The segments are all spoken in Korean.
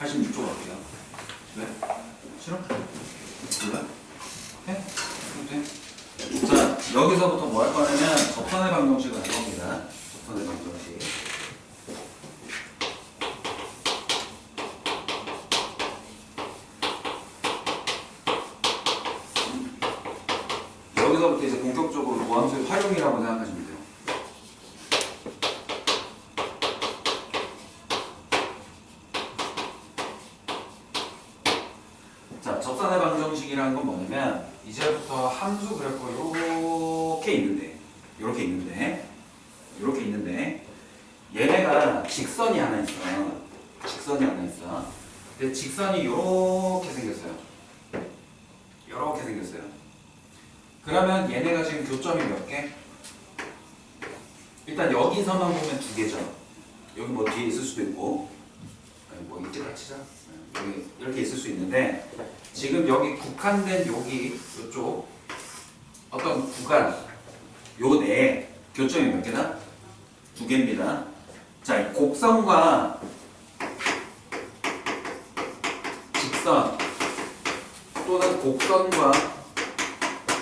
86쪽으로 할게요. 왜? 싫어? 몰라? 해? 해도 돼? 자, 여기서부터 뭐 할 거냐면 접선의 방정식을 할 겁니다. 접선의 방정식. 여기서부터 이제 본격적으로 모함수의 활용이라고 생각하시면 돼요. 자, 접선의 방정식이라는 건 뭐냐면 이제부터 함수 그래프 이렇게 있는데 얘네가 직선이 하나 있어. 근데 직선이 이렇게 생겼어요. 그러면 얘네가 지금 교점이 몇 개? 일단 여기서만 보면 두 개죠. 여기 뭐 뒤에 있을 수도 있고, 뭐 이때가 치자. 여기 이렇게 있을 수 있는데 지금 여기 국한된 여기 이쪽 어떤 구간 요 내에 교점이 몇 개다? 두 개입니다. 자, 이 곡선과 직선 또는 곡선과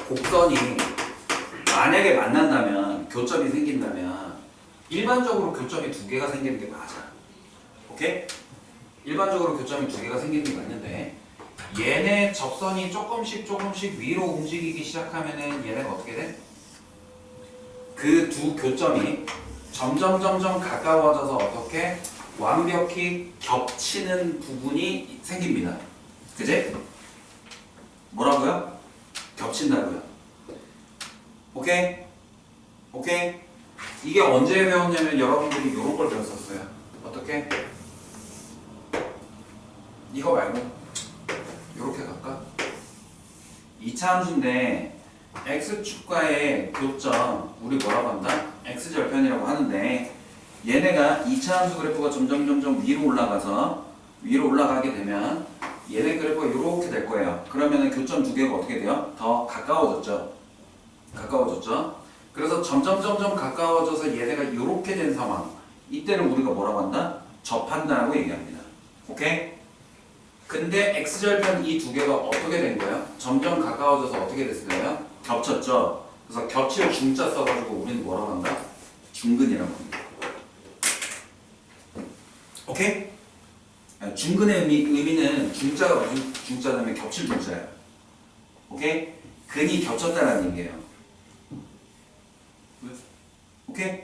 곡선이 만약에 만난다면 교점이 생긴다면 일반적으로 교점이 두 개가 생기는 게 맞아. 오케이? 일반적으로 교점이 두 개가 생기는 게 맞는데 얘네 접선이 조금씩 위로 움직이기 시작하면은 얘네가 어떻게 돼? 그 두 교점이 점점 가까워져서 어떻게 완벽히 겹치는 부분이 생깁니다. 그지? 뭐라고요? 겹친다고요. 오케이? 이게 언제 배웠냐면 여러분들이 이런 걸 배웠었어요. 어떻게? 이거 말고 이렇게 갈까? 2차 함수인데 x축과의 교점 우리 뭐라고 한다? x절편이라고 하는데 얘네가 2차 함수 그래프가 점점 위로 올라가게 되면 얘네 그래프가 이렇게 될 거예요. 그러면 교점 두 개가 어떻게 돼요? 더 가까워졌죠. 그래서 점점 가까워져서 얘네가 이렇게 된 상황. 이때는 우리가 뭐라고 한다? 접한다라고 얘기합니다. 오케이? 근데 x절편 이 두 개가 어떻게 된 거예요? 점점 가까워져서 어떻게 됐을까요? 겹쳤죠. 그래서 겹칠 중자 써가지고 우리는 뭐라고 한다? 중근이라고 합니다. 오케이? 중근의 의미는 중자가 무슨 중자냐면 겹칠 중자예요. 오케이? 근이 겹쳤다라는 얘기예요. 오케이?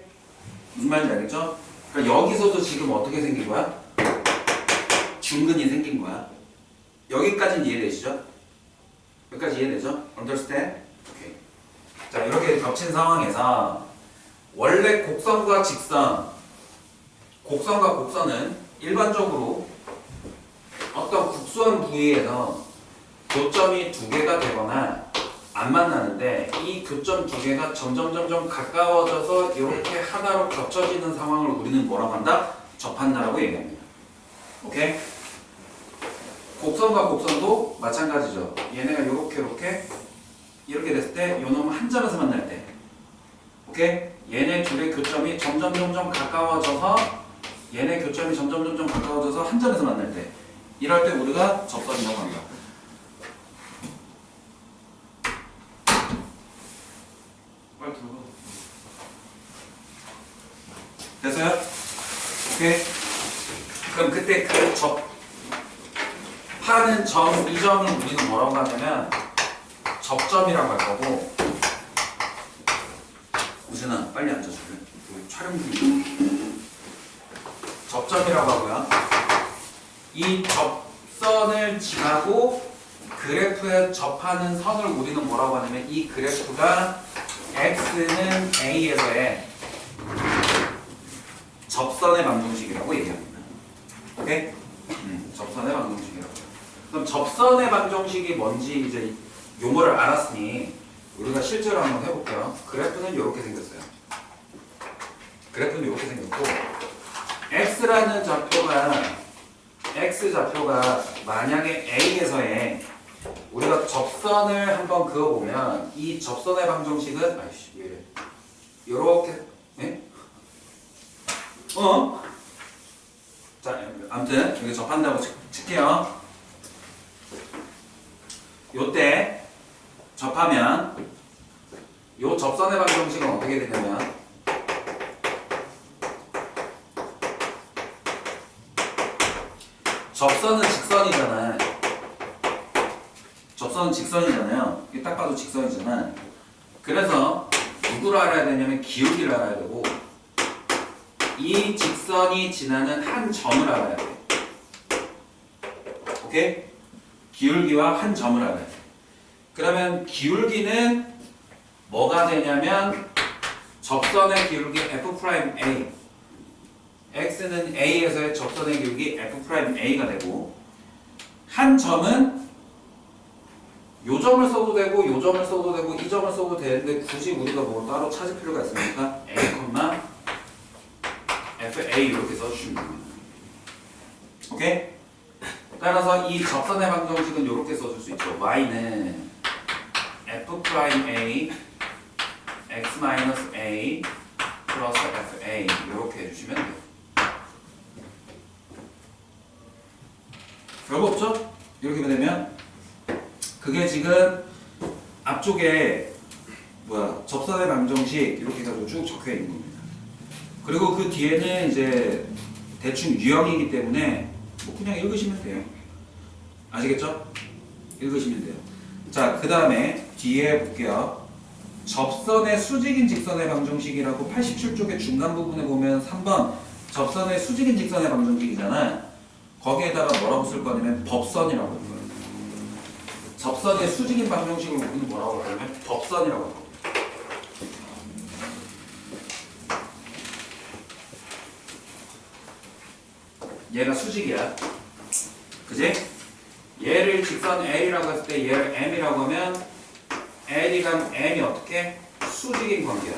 무슨 말인지 알겠죠? 그러니까 여기서도 지금 어떻게 생긴 거야? 중근이 생긴 거야. 여기까지는 이해되시죠? 여기까지 이해되죠? Understand? 오케이. 자, 이렇게 겹친 상황에서 원래 곡선과 직선, 곡선과 곡선은 일반적으로 어떤 국수한 부위에서 교점이 두 개가 되거나 안 만나는데 이 교점 두 개가 점점 가까워져서 이렇게 하나로 겹쳐지는 상황을 우리는 뭐라고 한다? 접한다라고 얘기합니다. 오케이? 곡선과 곡선도 마찬가지죠. 얘네가 이렇게 됐을 때 요 놈은 한 점에서 만날 때, 오케이? 얘네 둘의 교점이 점점 가까워져서 한 점에서 만날 때, 이럴 때 우리가 접선이라고 합니다. 빨리 들어가. 됐어요? 오케이? 그럼 그때 그 접하는 점, 이 점을 우리는 뭐라고 하냐면 접점이라고 할 거고. 우진아, 빨리 앉아줄래? 우리 촬영 중이야. 접점이라고 하고요. 이 접선을 지나고 그래프에 접하는 선을 우리는 뭐라고 하냐면 이 그래프가 x는 a에서의 접선의 방정식이라고 얘기합니다. 오케이? 접선의 방정식이라고. 그럼 접선의 방정식이 뭔지 이제 용어를 알았으니 우리가 실제로 한번 해볼게요. 그래프는 이렇게 생겼어요. x라는 x좌표가 만약에 a에서의 우리가 접선을 한번 그어보면 이 접선의 방정식은 아이씨 왜 이래 요렇게 네? 자, 아무튼 여기 접한다고 칠게요. 요때 접하면 요 접선의 방정식은 어떻게 되냐면 접선은 직선이잖아. 접선은 직선이잖아요. 이게 딱 봐도 직선이잖아. 그래서 누구를 알아야 되냐면 기울기를 알아야 되고 이 직선이 지나는 한 점을 알아야 돼. 오케이? 기울기와 한 점을 알아야 돼. 그러면 기울기는 뭐가 되냐면 접선의 기울기 F'A x는 A에서의 접선의 기울기 F'A가 되고 한 점은 요 점을 써도 되고 요 점을 써도 되고 이 점을 써도 되는데 굳이 우리가 뭐 따로 찾을 필요가 있습니까? A, FA 이렇게 써주시면 됩니다. 오케이? 따라서 이 접선의 방정식은 이렇게 써줄 수 있죠. y는 F'A x-a 플러스 FA 이렇게 해주시면 돼요. 별거 없죠? 이렇게 되면 그게 지금 앞쪽에 접선의 방정식 이렇게 해가지고 쭉 적혀 있는 겁니다. 그리고 그 뒤에는 이제 대충 유형이기 때문에 뭐 그냥 읽으시면 돼요. 아시겠죠? 읽으시면 돼요. 자, 그 다음에 뒤에 볼게요. 접선의 수직인 직선의 방정식이라고 87쪽의 중간 부분에 보면 3번 접선의 수직인 직선의 방정식이잖아. 거기에다가 뭐라고 쓸 거냐면 법선이라고 할 거예요. 접선의 수직인 방정식을 우리는 뭐라고 하냐면 법선이라고 할 거예요. 얘가 수직이야. 그지? 얘를 직선 L이라고 했을 때 얘를 M이라고 하면 L이랑 M이 어떻게? 수직인 관계야.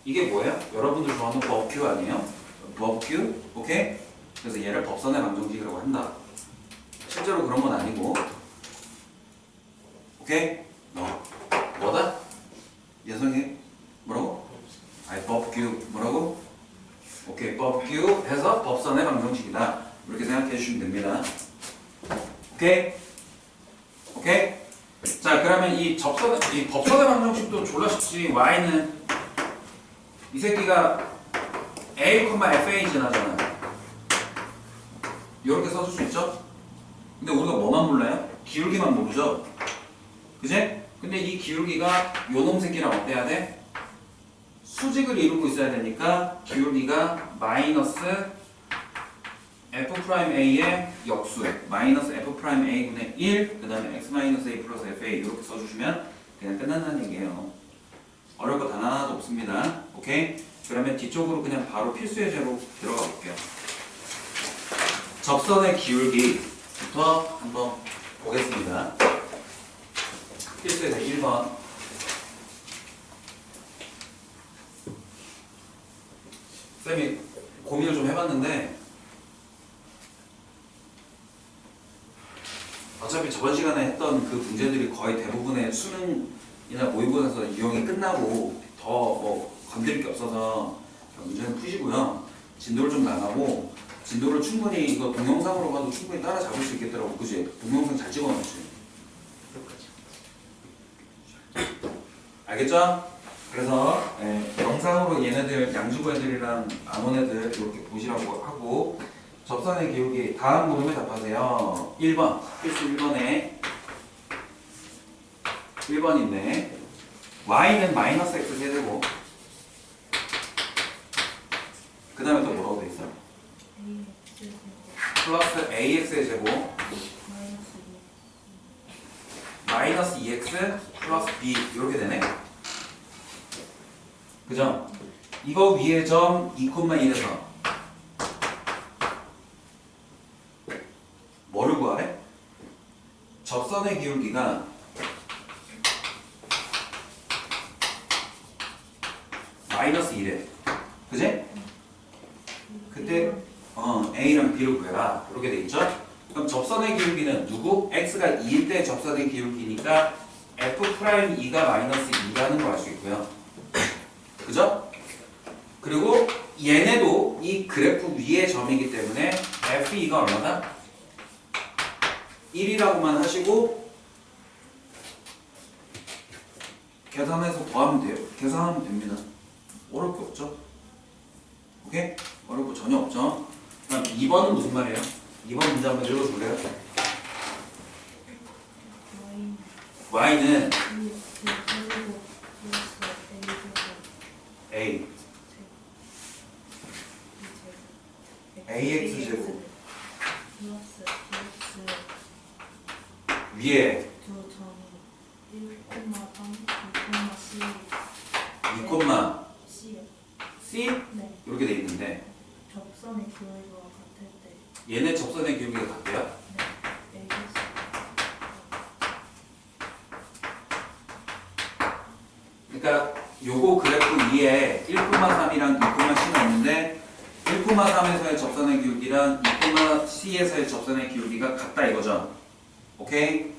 이게 뭐예요? 여러분들 좋아하는 법규 아니에요? 법규? 오케이? 그래서 얘를 법선의 방정식이라고 한다. 실제로 그런 건 아니고. 오케이? 뭐다? 예성이 뭐라고? 아니 법규 뭐라고? 오케이, 법규 해서 법선의 방정식이다. 이렇게 생각해 주시면 됩니다. 오케이? 오케이? 자, 그러면 이 법선의 방정식도 졸라 쉽지. y는 이 새끼가 a, fa 지나잖아요. 이렇게 써줄 수 있죠? 근데 우리가 뭐만 몰라요? 기울기만 모르죠? 그지? 근데 이 기울기가 요놈 새끼랑 어때야 돼? 수직을 이루고 있어야 되니까 기울기가 마이너스 F'A의 역수에 마이너스 F'A분의 1 그 다음에 x-a 플러스 fa 이렇게 써주시면 그냥 끝난다는 얘기예요. 어려울 거 단 하나도 없습니다. 오케이? 그러면 뒤쪽으로 그냥 바로 필수 예제로 들어가 볼게요. 접선의 기울기부터 한번 보겠습니다. 필수 예제 1번. 쌤이 고민을 좀 해봤는데 어차피 저번 시간에 했던 그 문제들이 거의 대부분의 수능이나 모의고사에서 유형이 끝나고 더 뭐 건드릴 게 없어서 문제는 푸시고요. 진도를 좀 나가고 진도를 충분히 이거 동영상으로 봐도 충분히 따라잡을 수 있겠더라고. 그지? 동영상 잘 찍어놨지. 알겠죠? 그래서 영상으로 얘네들 양주부 애들이랑 안 온 애들 이렇게 보시라고 하고 접선의 기울기 다음 물음에 답하세요. 1번 필수 1번인데 y는 마이너스 x 세제곱 그 다음에 또 뭐라고 돼 있어? 플러스 ax의 제곱 마이너스 2x 플러스 b 이렇게 되네. 그죠? 이거 위에 점 2,1에서 뭐를 구하래? 접선의 기울기가 마이너스 1에 그지? 그때 A랑 B를 구해라 이렇게 돼 있죠? 그럼 접선의 기울기는 누구? X가 2일 때 접선의 기울기니까 F'E가 마이너스 2라는 걸 알 수 있고요. 그죠? 그리고 얘네도 이 그래프 위의 점이기 때문에 F2가 얼마다? 1이라고만 하시고 계산해서 더하면 돼요. 계산하면 됩니다. 어려울 게 없죠? 오케이? 어려울 거 전혀 없죠? 그럼 2번은 무슨 말이에요? 2번 문제 한번 읽어줄래요? y는 a ax제곱 위에 2, C 이렇게 돼 있는데 접선의 기울기와 같을 때 얘네 접선의 기울기가 같대요? 네, 그러니까 요거 그래프 위에 1,3이랑 2,C가 있는데 1,3에서의 접선의 기울기랑 2,C에서의 접선의 기울기가 같다 이거죠. 오케이?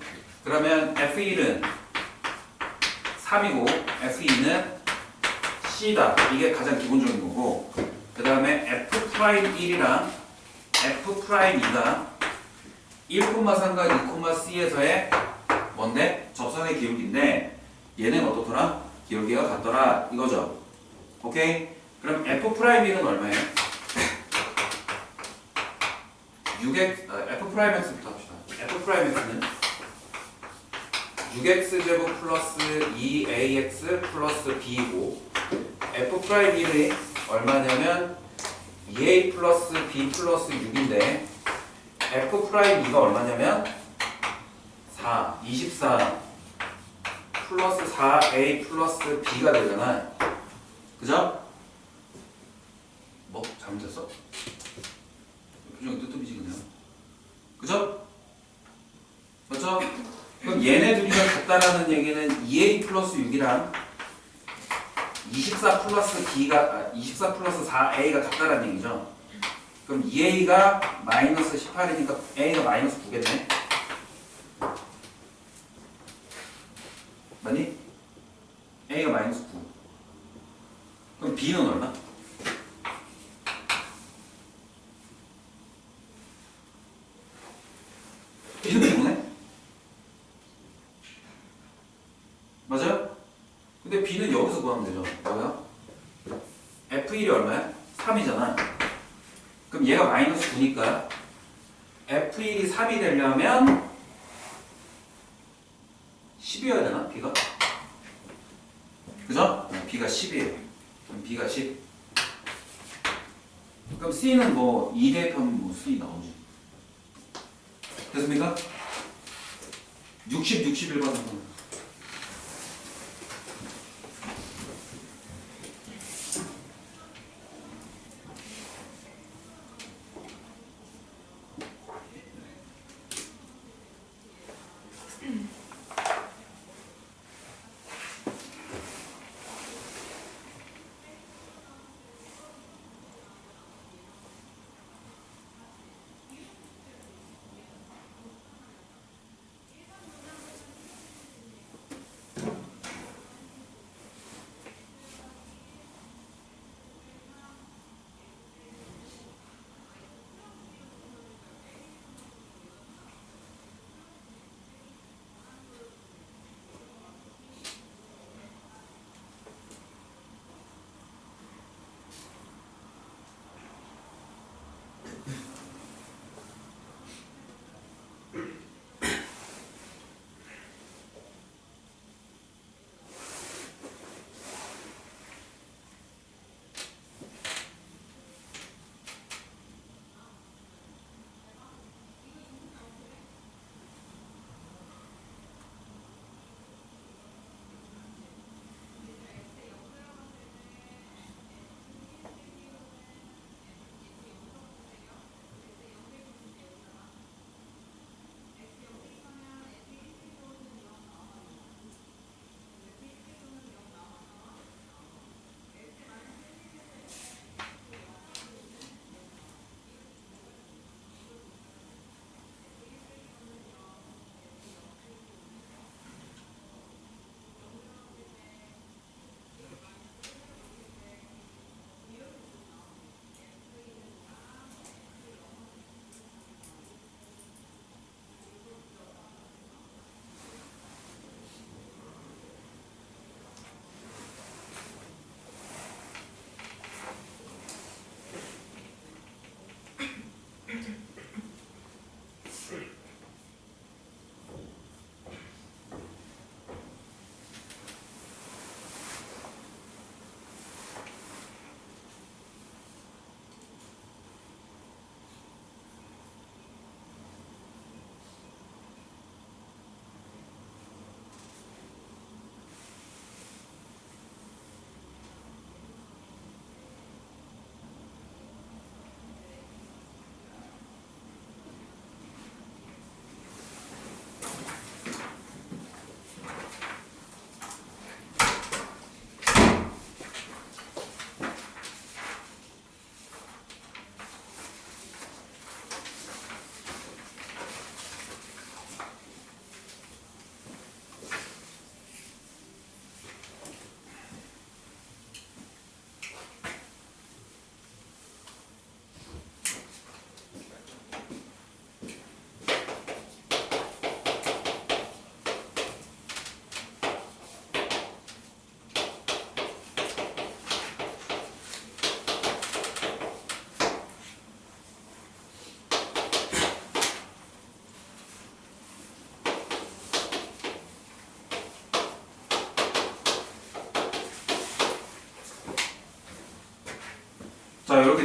그러면 F1은 3이고 F2는 C다. 이게 가장 기본적인 거고 그 다음에 F'1이랑 F'2가 1,3과 2,C에서의 뭔데? 접선의 기울기인데 얘는 어떻더라? 기울기가 같더라 이거죠. 오케이? 그럼 F'1은 얼마예요? F'X부터 합시다. F'X는 6x제곱 플러스 2ax 플러스 b이고 F'X이 얼마냐면 2a 플러스 b 플러스 6인데 F'E가 얼마냐면 24 플러스 4a 플러스 b가 되잖아. 그죠? 뭐? 잘못했어? 표정이 뜨뜻미지근해요. 그죠? 맞죠? 그럼 얘네 둘이가 같다라는 얘기는 2a 플러스 6이랑 24 플러스 24 플러스 4a가 같다라는 얘기죠. 그럼 2a가 마이너스 18이니까 a가 마이너스 9겠네. 맞니? a가 마이너스 9. 그럼 b는 얼마? b는 9네? 맞아요? 근데 b는 여기서 구하면 되죠. 뭐야? F1이 얼마야? 3이잖아. 그럼 얘가 마이너스 9니까 F1이 3이 되려면 10이어야 되나? b가? 그죠? b가 10이에요. 그럼 b가 10. 그럼 c는 뭐 2 대입하면 뭐 c 나오지. 됐습니까? 60, 61번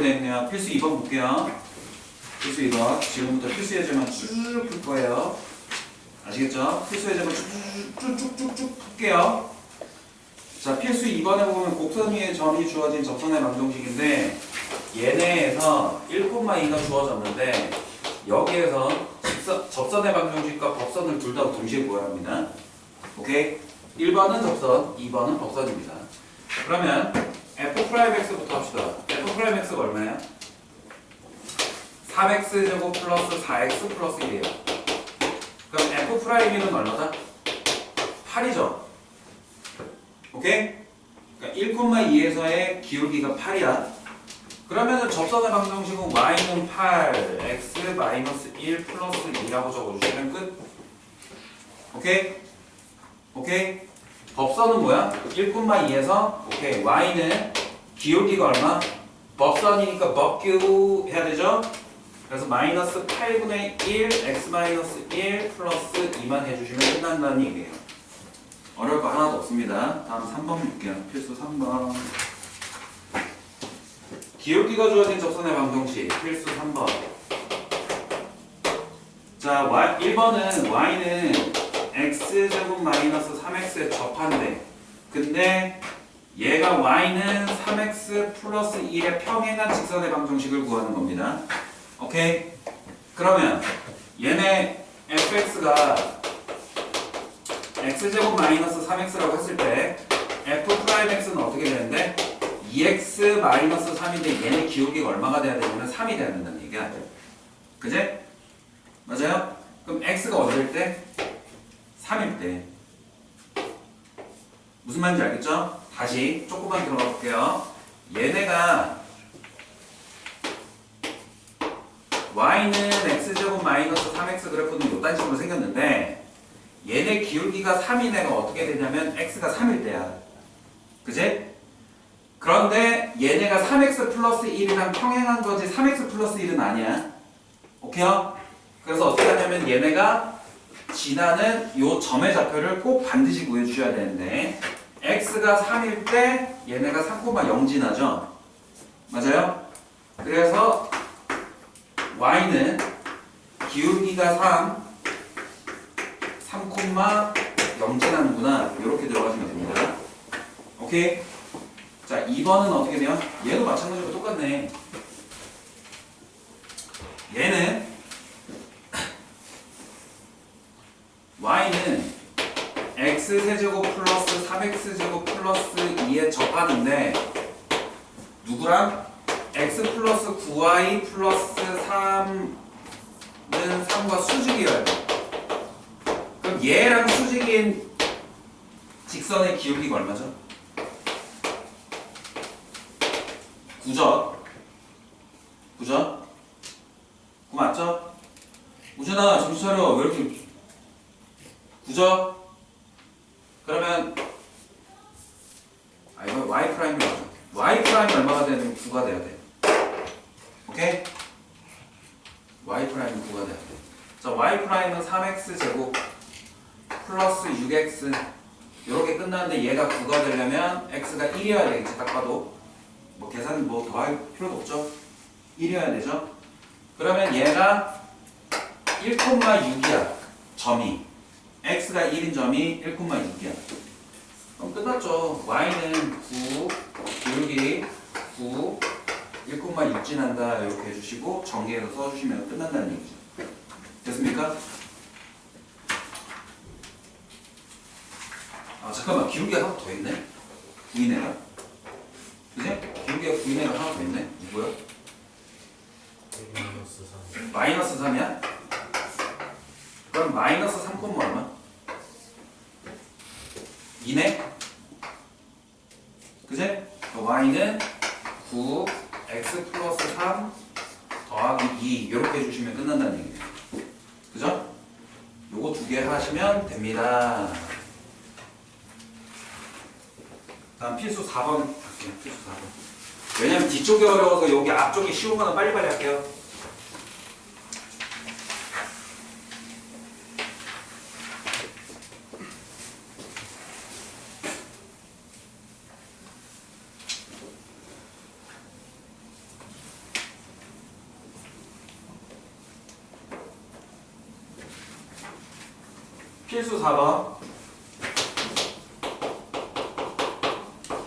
되어 있네요. 필수 2번 볼게요. 필수 2번. 지금부터 필수 예제만 쭉 풀 거예요. 아시겠죠? 필수 예제만 쭉쭉쭉쭉 풀게요. 자, 필수 2번에 보면 곡선 위에 점이 주어진 접선의 방정식인데 얘네에서 1,2가 주어졌는데 여기에서 접선의 방정식과 법선을 둘 다 동시에 구해야 합니다. 오케이? 1번은 접선, 2번은 법선입니다. 그러면 f'x부터 합시다. f'x가 얼마야? 3x제곱 플러스 4x 플러스 1이에요. 그럼 f'는 얼마다? 8이죠. 오케이? 그러니까 1,2에서의 기울기가 8이야. 그러면은 접선의 방정식은 y는 8, x 마이너스 1 플러스 2라고 적어주시면 끝. 오케이? 오케이? 법선은 뭐야? 1,2에서 오케이 y는 기울기가 얼마? 법선이니까 법규 해야 되죠? 그래서 마이너스 8분의 1 x 마이너스 1 플러스 2만 해주시면 끝난다는 얘기예요. 어려울 거 하나도 없습니다. 다음 3번 볼게요. 필수 3번. 기울기가 주어진 접선의 방정식 필수 3번. 자, 1번은 y는 x제곱 마이너스 3x에 접한대. 근데 얘가 y는 3x 플러스 1의 평행한 직선의 방정식을 구하는 겁니다. 오케이? 그러면 얘네 fx가 x제곱 마이너스 3x라고 했을 때 f'x는 어떻게 되는데 2x 마이너스 3인데 얘네 기울기가 얼마가 돼야 되냐면 3이 돼야 된다는 얘기야. 그제? 맞아요? 그럼 x가 어디일 때? 3일 때. 무슨 말인지 알겠죠? 다시 조금만 들어가 볼게요. 얘네가 y는 x제곱 마이너스 3x 그래프는 요딴 식으로 생겼는데 얘네 기울기가 3인 애가 어떻게 되냐면 x가 3일 때야. 그제? 그런데 얘네가 3x 플러스 1이랑 평행한 거지 3x 플러스 1은 아니야. 오케이요? 그래서 어떻게 하냐면 얘네가 지나는 요 점의 좌표를 꼭 반드시 구해주셔야 되는데 x가 3일 때 얘네가 3,0 지나죠? 맞아요? 그래서 y는 기울기가 3,0 지나는구나. 이렇게 들어가시면 됩니다. 오케이? 자, 2번은 어떻게 돼요? 얘도 마찬가지로 똑같네. 얘는 y는 x세제곱 플러스 3x제곱 플러스 2에 접하는데 누구랑? x 플러스 9y 플러스 3은 3과 수직이어야 돼. 그럼 얘랑 수직인 직선의 기울기가 얼마죠? 9죠? 9죠? 9 맞죠? 우준아 정신 차려. 왜 이렇게 9죠? 그러면 이거 y 프라임이 맞아. y 프라임이 얼마가 돼야 되면 9가 돼야 돼. 오케이? y 프라임은 9가 돼야 돼. 자, y 프라임은 3x 제곱 플러스 6x 이렇게 끝나는데 얘가 9가 되려면 x가 1이어야 되겠지. 딱 봐도 뭐 계산 뭐 더 할 필요도 없죠. 1이어야 되죠. 그러면 얘가 1,6이야. 점이 x가 1인 점이 1,6이야. 그럼 끝났죠. y는 9 기울기 9 1,6 지난다 이렇게 해주시고 전개해서 써주시면 끝난다는 얘기죠. 됐습니까? 아 잠깐만, 기울기가 하나 더 있네. 9이네가. 그지? 기울기가 9이네가 하나 더 있네. 누구야? 마이너스 3이야? 그럼 마이너스 3, 얼마? 2네? 그지? y는 9 x 플러스 3 더하기 2 이렇게 해주시면 끝난다는 얘기예요. 그죠? 요거 두 개 하시면 됩니다. 다음 필수 4번 할게요. 필수 4번. 왜냐면 뒤쪽이 어려워서 여기 앞쪽이 쉬운 거는 빨리빨리 할게요. 필수 4번.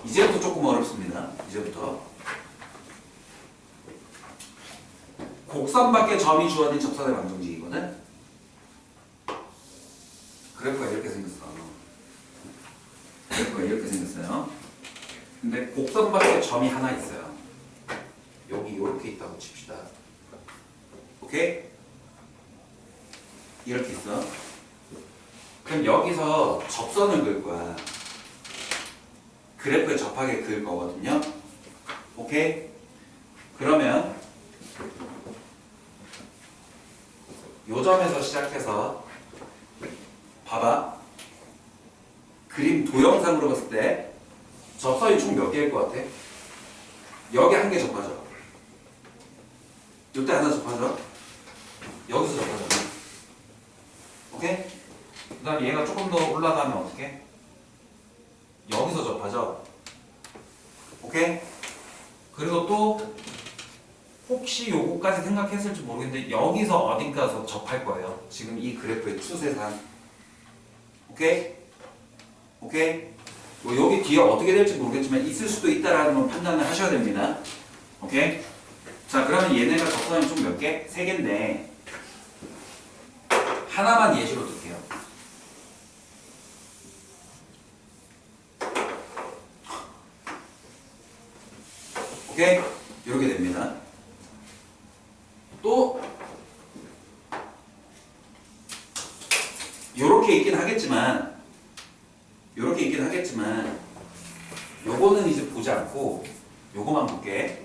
이제부터 조금 어렵습니다. 이제부터. 곡선 밖에 점이 주어진 접선의 방정식이거든. 그래프가 이렇게 생겼어. 그래프가 이렇게 생겼어요. 근데 곡선 밖에 점이 하나 있어요. 여기 이렇게 있다고 칩시다. 오케이? 이렇게 있어. 그럼 여기서 접선을 그을 거야. 그래프에 접하게 그을 거거든요. 오케이? 그러면 요 점에서 시작해서 봐봐. 그림 도형상으로 봤을 때 접선이 총 몇 개일 것 같아? 여기 한 개 접하죠. 요때 하나 접하죠. 여기서 접하죠. 오케이? 그 다음에 얘가 조금 더 올라가면 어떻게? 여기서 접하죠. 오케이? 그리고 또 혹시 요거까지 생각했을지 모르겠는데 여기서 어딘가서 접할 거예요. 지금 이 그래프의 추세상. 오케이? 오케이? 뭐 여기 뒤에 어떻게 될지 모르겠지만 있을 수도 있다라는 건 판단을 하셔야 됩니다. 오케이? 자, 그러면 얘네가 접선이 총 몇 개? 3개인데 하나만 예시로 들게요. 오케이? 이렇게 됩니다. 또 요렇게 있긴 하겠지만 요거는 이제 보지 않고 요거만 볼게.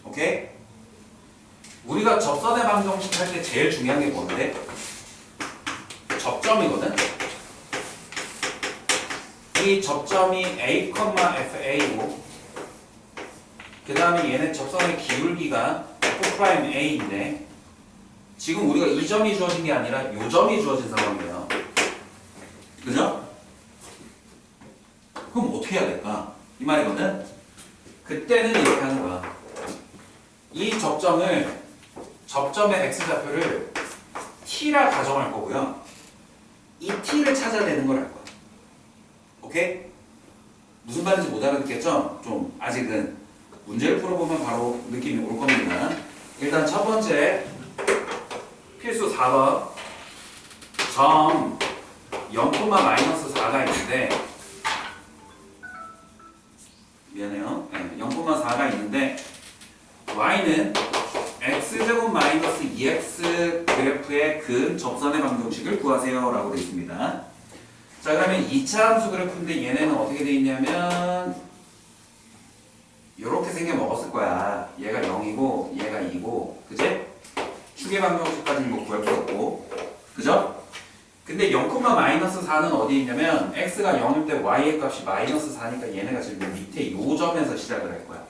오케이? 우리가 접선의 방정식 할 때 제일 중요한 게 뭔데? 접점이거든? 이 접점이 A, FA고 그 다음에 얘네 접선의 기울기가 F'A인데 지금 우리가 이 점이 주어진 게 아니라 요 점이 주어진 상황이에요. 그죠? 그럼 어떻게 해야 될까? 이 말이거든? 그때는 이렇게 하는 거야. 이 접점의 x좌표를 t라 가정할 거고요. 이 t를 찾아내는 걸 할 거야. 오케이? 무슨 말인지 못 알아듣겠죠? 좀 아직은 문제를 풀어보면 바로 느낌이 올 겁니다. 일단 첫 번째 필수 4번 점 0,-4가 있는데 미안해요. 0,4가 있는데 y는 x제곱 마이너스 2x 그래프의 근 접선의 방정식을 구하세요 라고 되어 있습니다. 자, 그러면 2차 함수 그래프인데 얘네는 어떻게 되어 있냐면 이렇게 생겨 먹었을 거야. 얘가 0이고 얘가 2고 그지? 축의 방정식까지는 뭐 구할 거 없고 그죠? 근데 0,-4는 어디에 있냐면 x가 0일 때 y의 값이 마이너스 4니까 얘네가 지금 밑에 요 점에서 시작을 할 거야.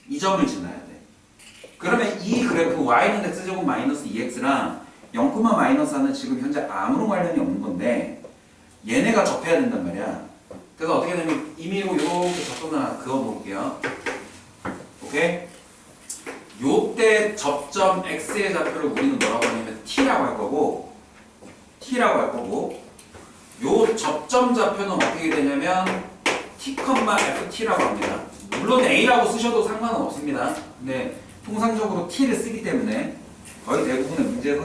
이 점을 지나야 돼. 그러면 이 그래프 y는 x제곱 마이너스 2x랑 0,-4는 지금 현재 아무런 관련이 없는 건데 얘네가 접해야 된단 말이야. 그래서 어떻게 되면 임의로 이렇게 접근을 그어볼게요. 오케이? 요때 접점 x의 좌표를 우리는 뭐라고 하냐면 t라고 할 거고 요 접점 좌표는 어떻게 되냐면 t,ft라고 합니다. 물론 a라고 쓰셔도 상관은 없습니다. 근데 통상적으로 t를 쓰기 때문에 거의 대부분의 문제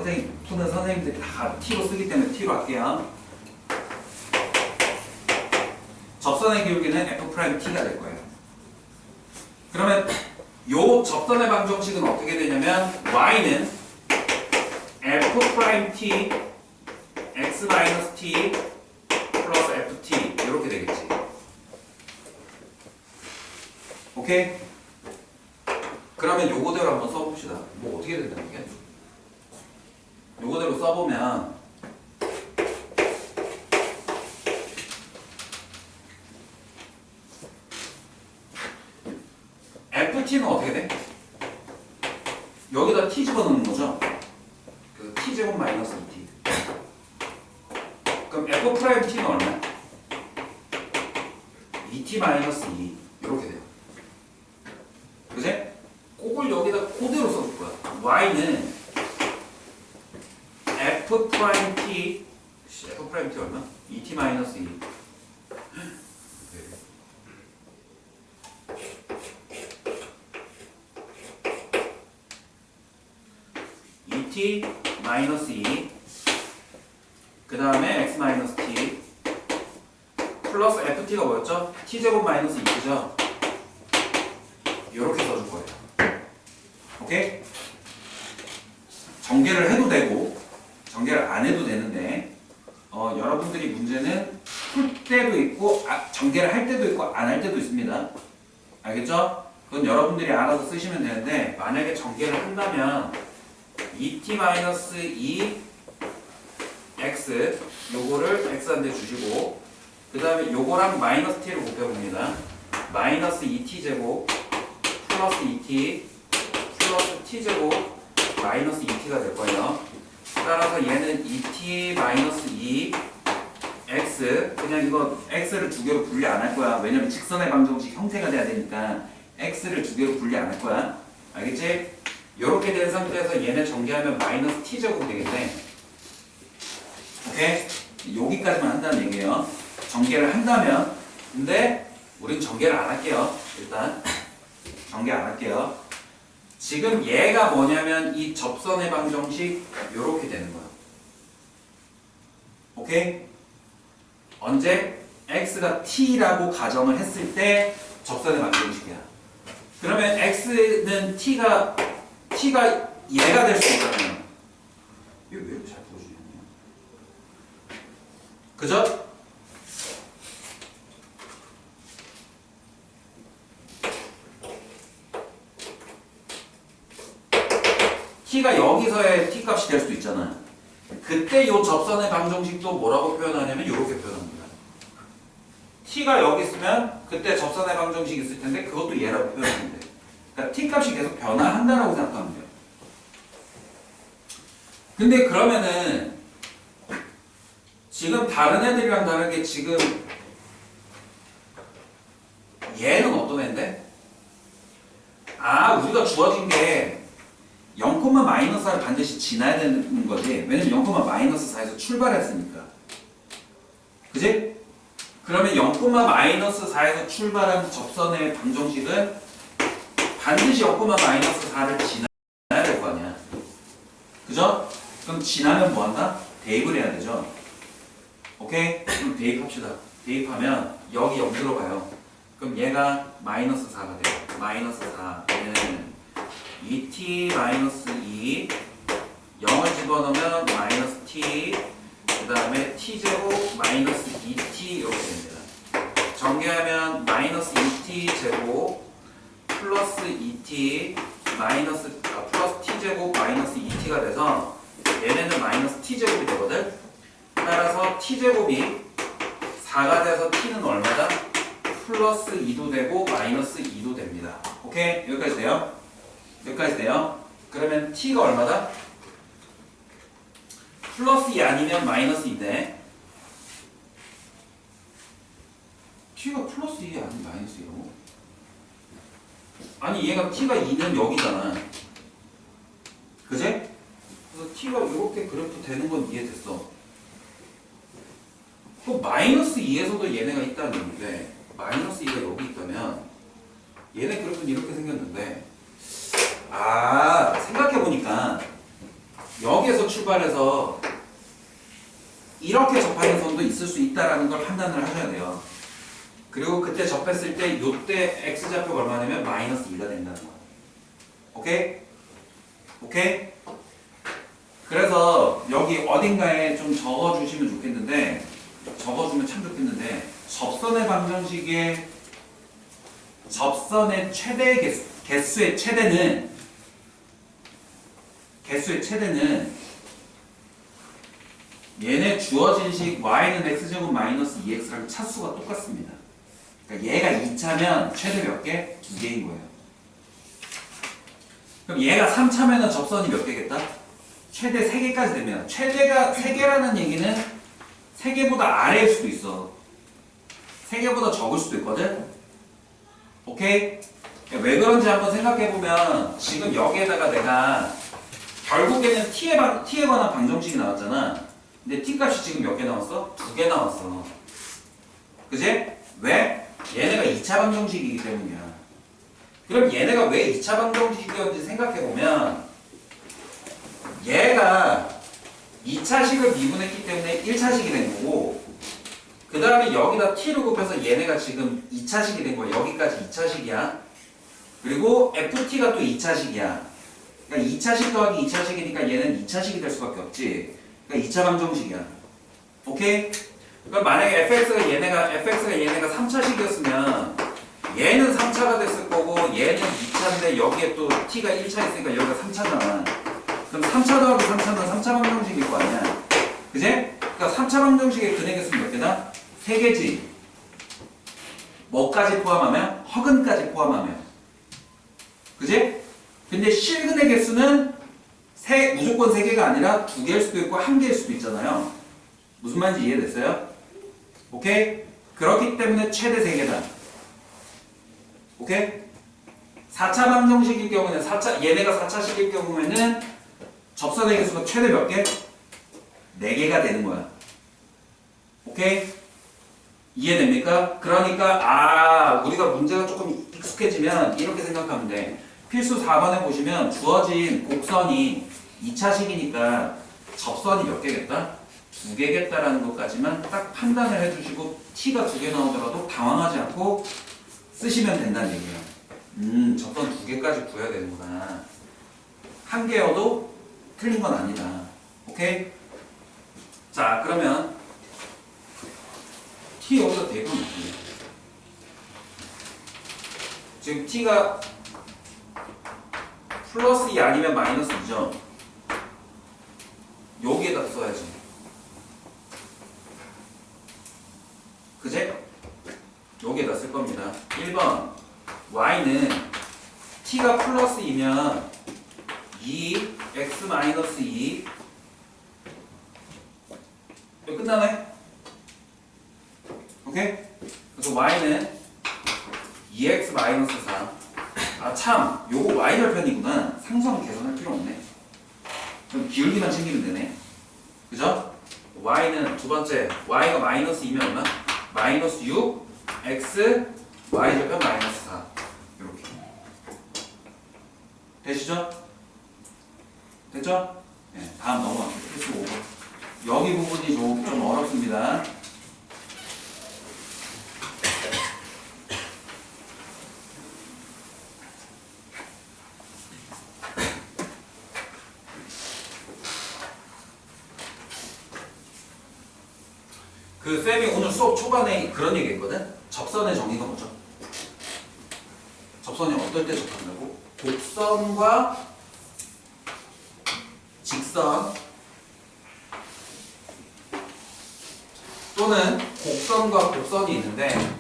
푸는 선생님들이 다 t로 쓰기 때문에 t로 할게요. 접선의 기울기는 f't가 될 거예요. 그러면 요 접선의 방정식은 어떻게 되냐면 y는 f't x-t 플러스 ft 이렇게 되겠지. 오케이? 그러면 요거대로 한번 써봅시다. 뭐 어떻게 된다는 게? 요거대로 써보면 ft는 어떻게 돼? 여기다 t 집어넣는 거죠? 그 t제곱 마이너스 2t. 그럼 f't는 얼마야? 2t 마이너스 2 이렇게 돼요. 그지? 그걸 여기다 그대로 써줄 거야. y는 f't f 프라임 t 얼마? 2t 마이너스 2. t 마이너스 2 그 다음에 x 마이너스 t 플러스 ft가 뭐였죠? t제곱 마이너스 2죠? 이렇게 써줄 거예요. 오케이? 전개를 해도 되고 전개를 안 해도 되는데 여러분들이 문제는 풀 때도 있고 전개를 할 때도 있고 안 할 때도 있습니다. 알겠죠? 그건 여러분들이 알아서 쓰시면 되는데 만약에 전개를 한다면 2t-2 x 요거를 x한테 주시고 그 다음에 요거랑 마이너스 t를 곱해봅니다. 마이너스 2t 제곱 플러스 2t 플러스 t 제곱 마이너스 2t가 될 거예요. 따라서 얘는 2t 마이너스 2 x 그냥 이거 x를 두 개로 분리 안 할 거야. 왜냐면 직선의 방정식 형태가 돼야 되니까 x를 두 개로 분리 안 할 거야. 알겠지? 이렇게 된 상태에서 얘네 전개하면 마이너스 t 제곱이 되겠네. 오케이? 여기까지만 한다는 얘기예요. 전개를 한다면. 근데 우린 전개를 안 할게요. 일단 전개 안 할게요. 지금 얘가 뭐냐면 이 접선의 방정식 이렇게 되는 거야. 오케이? 언제? x가 t라고 가정을 했을 때 접선의 방정식이야. 그러면 x는 t가 얘가 될 수 있잖아요. 이거 왜 이렇게 잘 보여주냐? 그죠? t가 여기서의 t 값이 될 수도 있잖아요. 그때 이 접선의 방정식도 뭐라고 표현하냐면 이렇게 표현합니다. t가 여기 있으면 그때 접선의 방정식이 있을 텐데 그것도 얘라고 표현하면 돼요. 그러니까 t 값이 계속 변화한다라고 생각하면 돼요. 근데 그러면은 지금 다른 애들이랑 다르게 지금 얘는 어떤 애인데? 우리가 주어진 게 0,-4를 반드시 지나야 되는 거지. 왜냐면 0,-4에서 출발했으니까. 그지? 그러면 0,-4에서 출발한 접선의 방정식은 반드시 0,-4를 지나야 될 거 아니야. 그죠? 그럼 지나면 뭐 한다? 대입을 해야 되죠. 오케이? 그럼 대입합시다. 대입하면 여기 0 들어가요. 그럼 얘가 마이너스 4가 돼요. 마이너스 4는 2t 마이너스 2 0을 집어넣으면 마이너스 t 그 다음에 t제곱 마이너스 2t 이렇게 됩니다. 전개하면 마이너스 2t 제곱 플러스 2t 플러스 t제곱 마이너스 2t가 돼서 얘네는 마이너스 t제곱이 되거든. 따라서 t제곱이 4가 돼서 t는 얼마다? 플러스 2도 되고 마이너스 2도 됩니다. 오케이? 여기까지 돼요? 여기까지 돼요? 그러면 t가 얼마다? 플러스 2 아니면 마이너스 2대. t가 플러스 2 아니면 마이너스 2라고? 아니 얘가 t가 2는 여기잖아. 그지? 그래서 t가 이렇게 그래프 되는 건 이해됐어. 그 마이너스 2에서도 얘네가 있다는 얘기인데 마이너스 2가 여기 있다면 얘네 그래프는 이렇게 생겼는데 생각해보니까 여기에서 출발해서 이렇게 접하는 선도 있을 수 있다는 걸 판단을 하셔야 돼요. 그리고 그때 접했을 때 요때 x좌표가 얼마냐면 마이너스 2가 된다는 거예요. 오케이? 오케이? 그래서 여기 어딘가에 좀 적어주시면 좋겠는데 적어주면 참 좋겠는데 접선의 방정식의 접선의 최대 개수의 최대는 얘네 주어진 식 y는 x제곱 마이너스 2x랑 차수가 똑같습니다. 그러니까 얘가 2차면 최대 몇 개? 2개인 거예요. 그럼 얘가 3차면은 접선이 몇 개겠다? 최대 3개까지 됩니다. 최대가 3개라는 얘기는 3개보다 아래일 수도 있어. 3개보다 적을 수도 있거든? 오케이? 왜 그런지 한번 생각해보면 지금 여기에다가 내가 결국에는 t에 관한 방정식이 나왔잖아. 근데 t 값이 지금 몇 개 나왔어? 2개 나왔어. 그지? 왜? 얘네가 2차 방정식이기 때문이야. 그럼 얘네가 왜 2차 방정식이었는지 생각해보면 얘가 2차식을 미분했기 때문에 1차식이 된 거고 그 다음에 여기다 t로 곱해서 얘네가 지금 2차식이 된 거야. 여기까지 2차식이야. 그리고 ft가 또 2차식이야. 그러니까 2차식 더하기 2차식이니까 얘는 2차식이 될 수밖에 없지. 그러니까 2차 방정식이야. 오케이? 그럼 만약에 fx가 얘네가 3차식이었으면 얘는 3차가 됐을 거고 얘는 2차인데 여기에 또 t가 1차 있으니까 여기가 3차잖아. 그럼 3차 더하기 3차는 3차 방정식일 거 아니야. 그지? 그러니까 3차 방정식의 근의 개수는 몇 개다? 3개지. 뭐까지 포함하면? 허근까지 포함하면. 그지? 근데 실근의 개수는 무조건 3개가 아니라 2개일 수도 있고 1개일 수도 있잖아요. 무슨 말인지 이해됐어요? 오케이? 그렇기 때문에 최대 3개다. 오케이? 4차 방정식일 경우는 얘네가 4차식일 경우에는 접선의 개수가 최대 몇 개? 4개가 되는 거야. 오케이? 이해됩니까? 그러니까 우리가 문제가 조금 익숙해지면 이렇게 생각하면 돼. 필수 4번에 보시면 주어진 곡선이 2차식이니까 접선이 몇 개겠다? 2개겠다라는 것까지만 딱 판단을 해주시고 t가 2개 나오더라도 당황하지 않고 쓰시면 된다는 얘기예요. 접선 2개까지 구해야 되는구나. 1개여도 틀린 건 아니다. 오케이? 자, 그러면 t 여기서 대입하면 어떻게? 지금 t가 플러스 2 아니면 마이너스 2죠? 여기에다 써야지. 그제? 여기에다 쓸 겁니다. 1번 y는 t가 플러스 2면 2x 마이너스 2 이거 끝나네? 오케이? 그래서 y는 2x 마이너스 4 참, 요거 y 절편이구나. 상수함 계산할 필요 없네. 그럼 기울기만 챙기면 되네. 그죠? y는 두 번째, y가 마이너스 2면 얼마? 마이너스 6, x, y 절편 마이너스 4. 이렇게. 되시죠? 됐죠? 네, 다음 넘어갈게요. 필수 5번. 여기 부분이 좀 어렵습니다. 쌤이 오늘 수업 초반에 그런 얘기 했거든? 접선의 정의가 뭐죠? 접선이 어떨 때 접한다고? 곡선과 직선 또는 곡선과 곡선이 있는데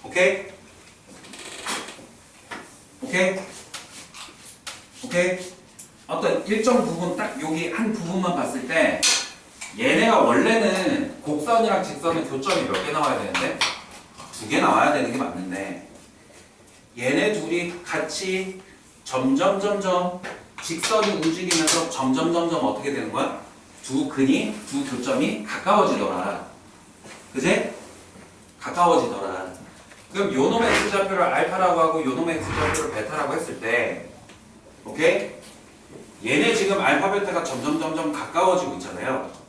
오케이? 오케이? 오케이? 어떤 일정 부분 딱 여기 한 부분만 봤을 때 얘네가 원래는 곡선이랑 직선의 교점이 몇 개 나와야 되는데 2개 나와야 되는 게 맞는데 얘네 둘이 같이 점점 직선이 움직이면서 점점 어떻게 되는 거야? 두 교점이 가까워지더라. 그지? 가까워지더라. 그럼 요놈의 x좌표를 알파라고 하고 요놈의 x좌표를 베타라고 했을 때 오케이? 얘네 지금 알파 베타가 점점 가까워지고 있잖아요.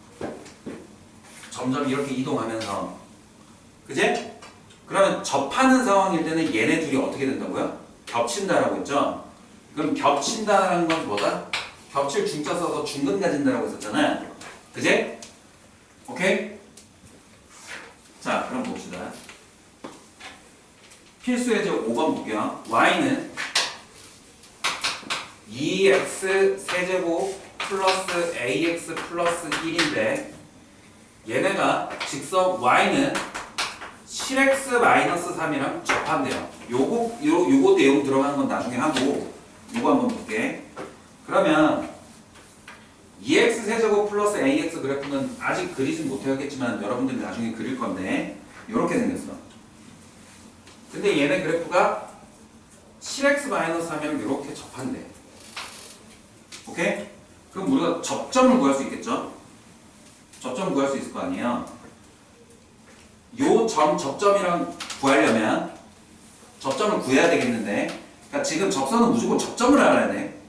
점점 이렇게 이동하면서 그지? 그러면 접하는 상황일 때는 얘네 둘이 어떻게 된다고요? 겹친다라고 했죠? 그럼 겹친다라는 건 뭐다? 겹칠 중자 써서 중근 가진다라고 했었잖아. 그지? 오케이? 자, 그럼 봅시다. 필수 예제 5번 볼게요. y는 2x 세제곱 플러스 ax 플러스 1인데 얘네가 직선 y는 7x 마이너스 3이랑 접한대요. 요거 내용 들어가는 건 나중에 하고 요거 한번 볼게. 그러면 2x 세제곱 플러스 ax 그래프는 아직 그리진 못하겠지만 여러분들이 나중에 그릴 건데 요렇게 생겼어. 근데 얘네 그래프가 7x 마이너스 3이랑 요렇게 접한대. 오케이? 그럼 우리가 접점을 구할 수 있겠죠? 접점을 구할 수 있을 거 아니에요? 요 점 접점이랑 구하려면 접점을 구해야 되겠는데, 그러니까 지금 접선은 무조건 접점을 알아야 돼.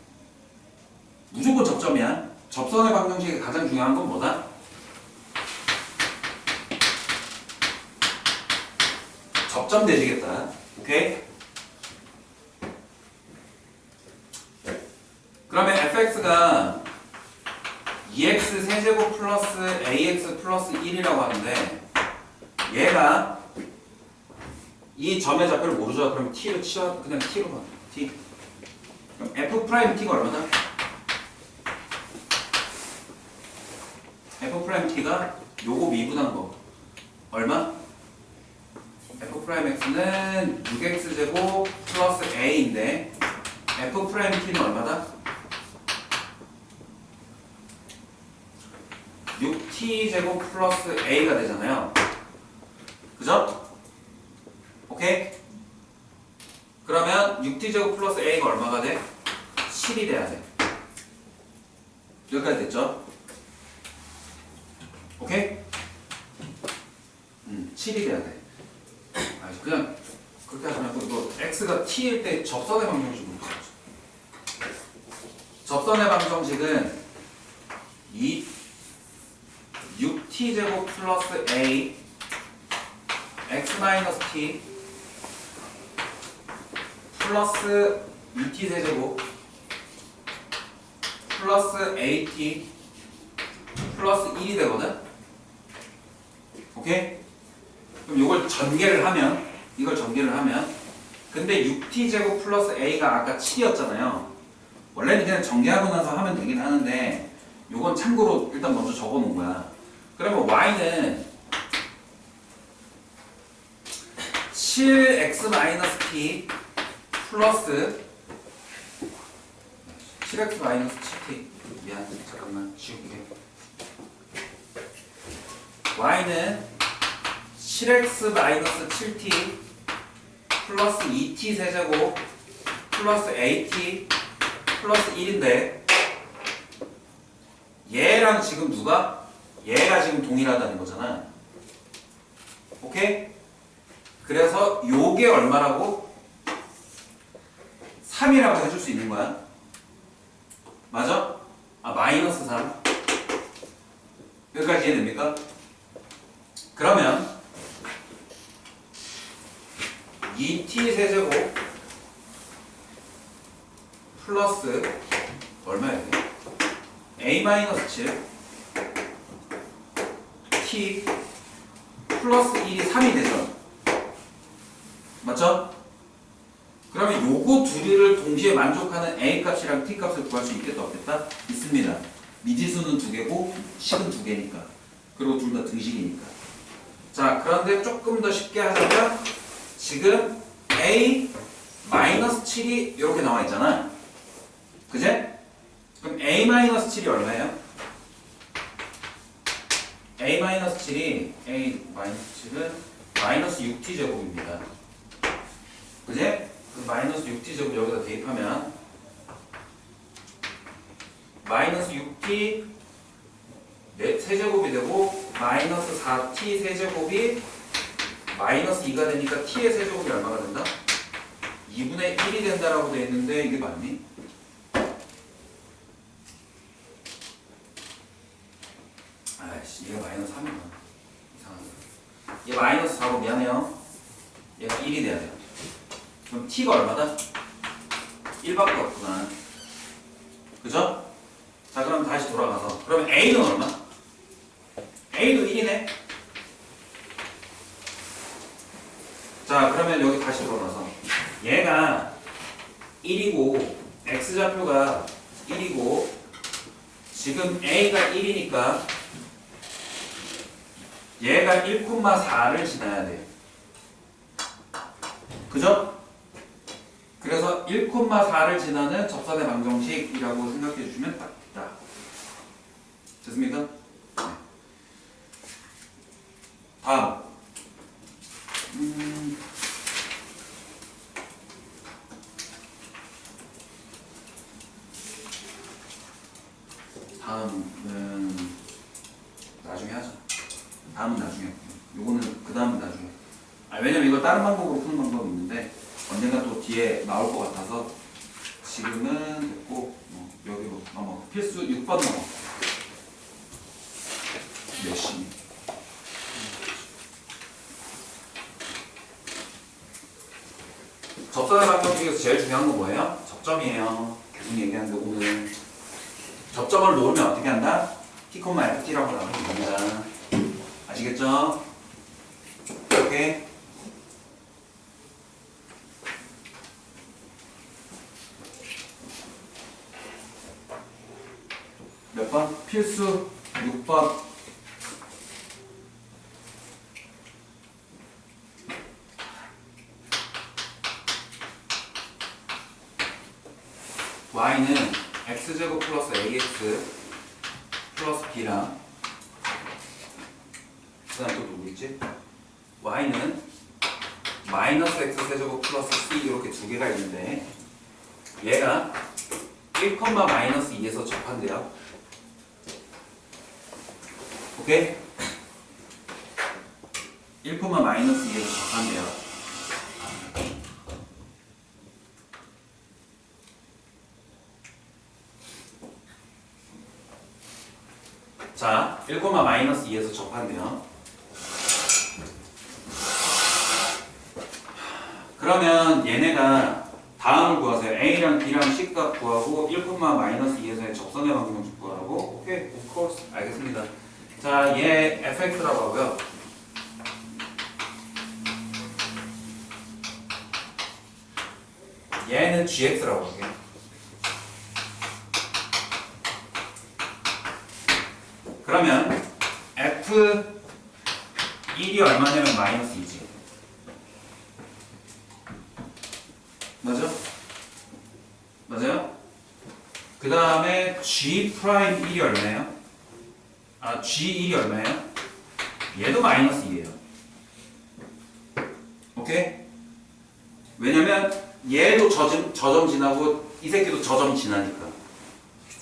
무조건 접점이야. 접선의 방정식의 가장 중요한 건 뭐다? 접점 대시겠다. 오케이? 그러면 fx가 2x 세제곱 플러스 ax 플러스 1이라고 하는데, 얘가 이 점의 좌표를 모르죠? 그럼 t로 치워, 그냥 t로 봐. t. 그럼 f 프라임 t가 얼마다? f 프라임 t가 요거 미분한 거 얼마? f 프라임 x는 6x 제곱 플러스 a인데 f 프라임 t는 얼마다? 6t 제곱 플러스 a가 되잖아요. 그죠? 오케이? 그러면 6t 제곱 플러스 a가 얼마가 돼? 7이 돼야 돼. 여기까지 됐죠? 오케이? 7이 돼야 돼. 그냥 그렇게 하지 말고 이거 x가 t일 때 접선의 방정식으로 가죠. 접선의 방정식은 6t 제곱 플러스 a x 마이너스 t 플러스 2t 세제곱 플러스 at 플러스 1이 되거든? 오케이? 그럼 이걸 전개를 하면, 이걸 전개를 하면, 근데 6t 제곱 플러스 a가 아까 7이었잖아요. 원래는 그냥 전개하고 나서 하면 되긴 하는데, 이건 참고로 일단 먼저 적어 놓은 거야. 그러면 y는 7x-t 플러스 7x-7t. 미안, 잠깐만 지울게. y는 7x-7t 플러스 2t 세제곱 플러스 at 플러스 1인데 얘랑 지금 누가? 얘가 지금 동일하다는 거잖아. 오케이? 그래서 요게 얼마라고? 3이라고 해줄 수 있는 거야. 맞아? 마이너스 3. 여기까지 이해됩니까? 그러면 2t 세제곱 플러스 얼마야 돼? a-7 t 플러스 1이 3이 되죠? 맞죠? 그러면 요거 두 개를 동시에 만족하는 a 값이랑 t 값을 구할 수 있겠다 없겠다? 있습니다. 미지수는 2개고 식은 2개니까. 그리고 둘 다 등식이니까. 자, 그런데 조금 더 쉽게 하자면 지금 a-7이 이렇게 나와 있잖아. 그제? 그럼 a-7이 얼마예요? a-7은 마이너스 6t 제곱입니다. 그제? 그 마이너스 6t 제곱 여기다 대입하면 마이너스 6t 세제곱이 되고 마이너스 4t 세제곱이 마이너스 2가 되니까 t의 세제곱이 얼마가 된다? 2분의 1이 된다라고 되어 있는데 이게 맞니? 아이씨, 얘가 마이너스 3이구나. 이상하다. 얘 마이너스 4고 미안해요. 얘가 1이 돼야 돼요. 그럼 t가 얼마다? 1밖에 없구나. 그죠? 자, 그럼 다시 돌아가서 그러면 a는 얼마? a도 1이네. 자, 그러면 여기 다시 돌아가서 얘가 1이고 x좌표가 1이고 지금 a가 1이니까 얘가 1,4를 지나야 돼. 그죠? 그래서 1,4를 지나는 접선의 방정식이라고 생각해 주시면 됩니다. 됐습니까? 네. 다음. 다음은 나중에 하자. 다음은 나중에 할게요. 요거는 그 다음은 나중에. 왜냐면 이거 다른 방법으로 푸는 방법이 있는데 언젠가 또 뒤에 나올 것 같아서 지금은 됐고 여기로 넘어. 필수 6번 넘어. 열심히. 접선의 방법 중에서 제일 중요한 건 뭐예요? 접점이에요. 계속 얘기하는데 오늘 접점을 놓으면 어떻게 한다? T, FT라고 나오는 겁니다. 아시겠죠? 오케이. 몇 번? 필수 6번. y는 x제곱 플러스 ax 플러스 b랑 그 다음 또 누구 있지? y는 마이너스 x 세제곱 플러스 c 이렇게 두 개가 있는데 얘가 1, 마이너스 2에서 접한대요. 오케이? 1, 마이너스 2에서 접한대요. 자, 1, 마이너스 2에서 접한대요. 그러면 얘네가 다음을 구하세요. A랑 B랑 C값 구하고 1, 마이너스 2에서의 접선의 방정식 구하라고. 오케이, of course. 알겠습니다. 자, 얘 fx라고 하고요. 얘는 gx라고 할게요. 그러면 f1이 얼마냐면 마이너스 2지. 맞아? 맞아요? 그 다음에 g'1이 얼마예요? g1이 얼마예요? 얘도 마이너스 2예요. 오케이? 왜냐면 얘도 저점 지나고 이 새끼도 저점 지나니까.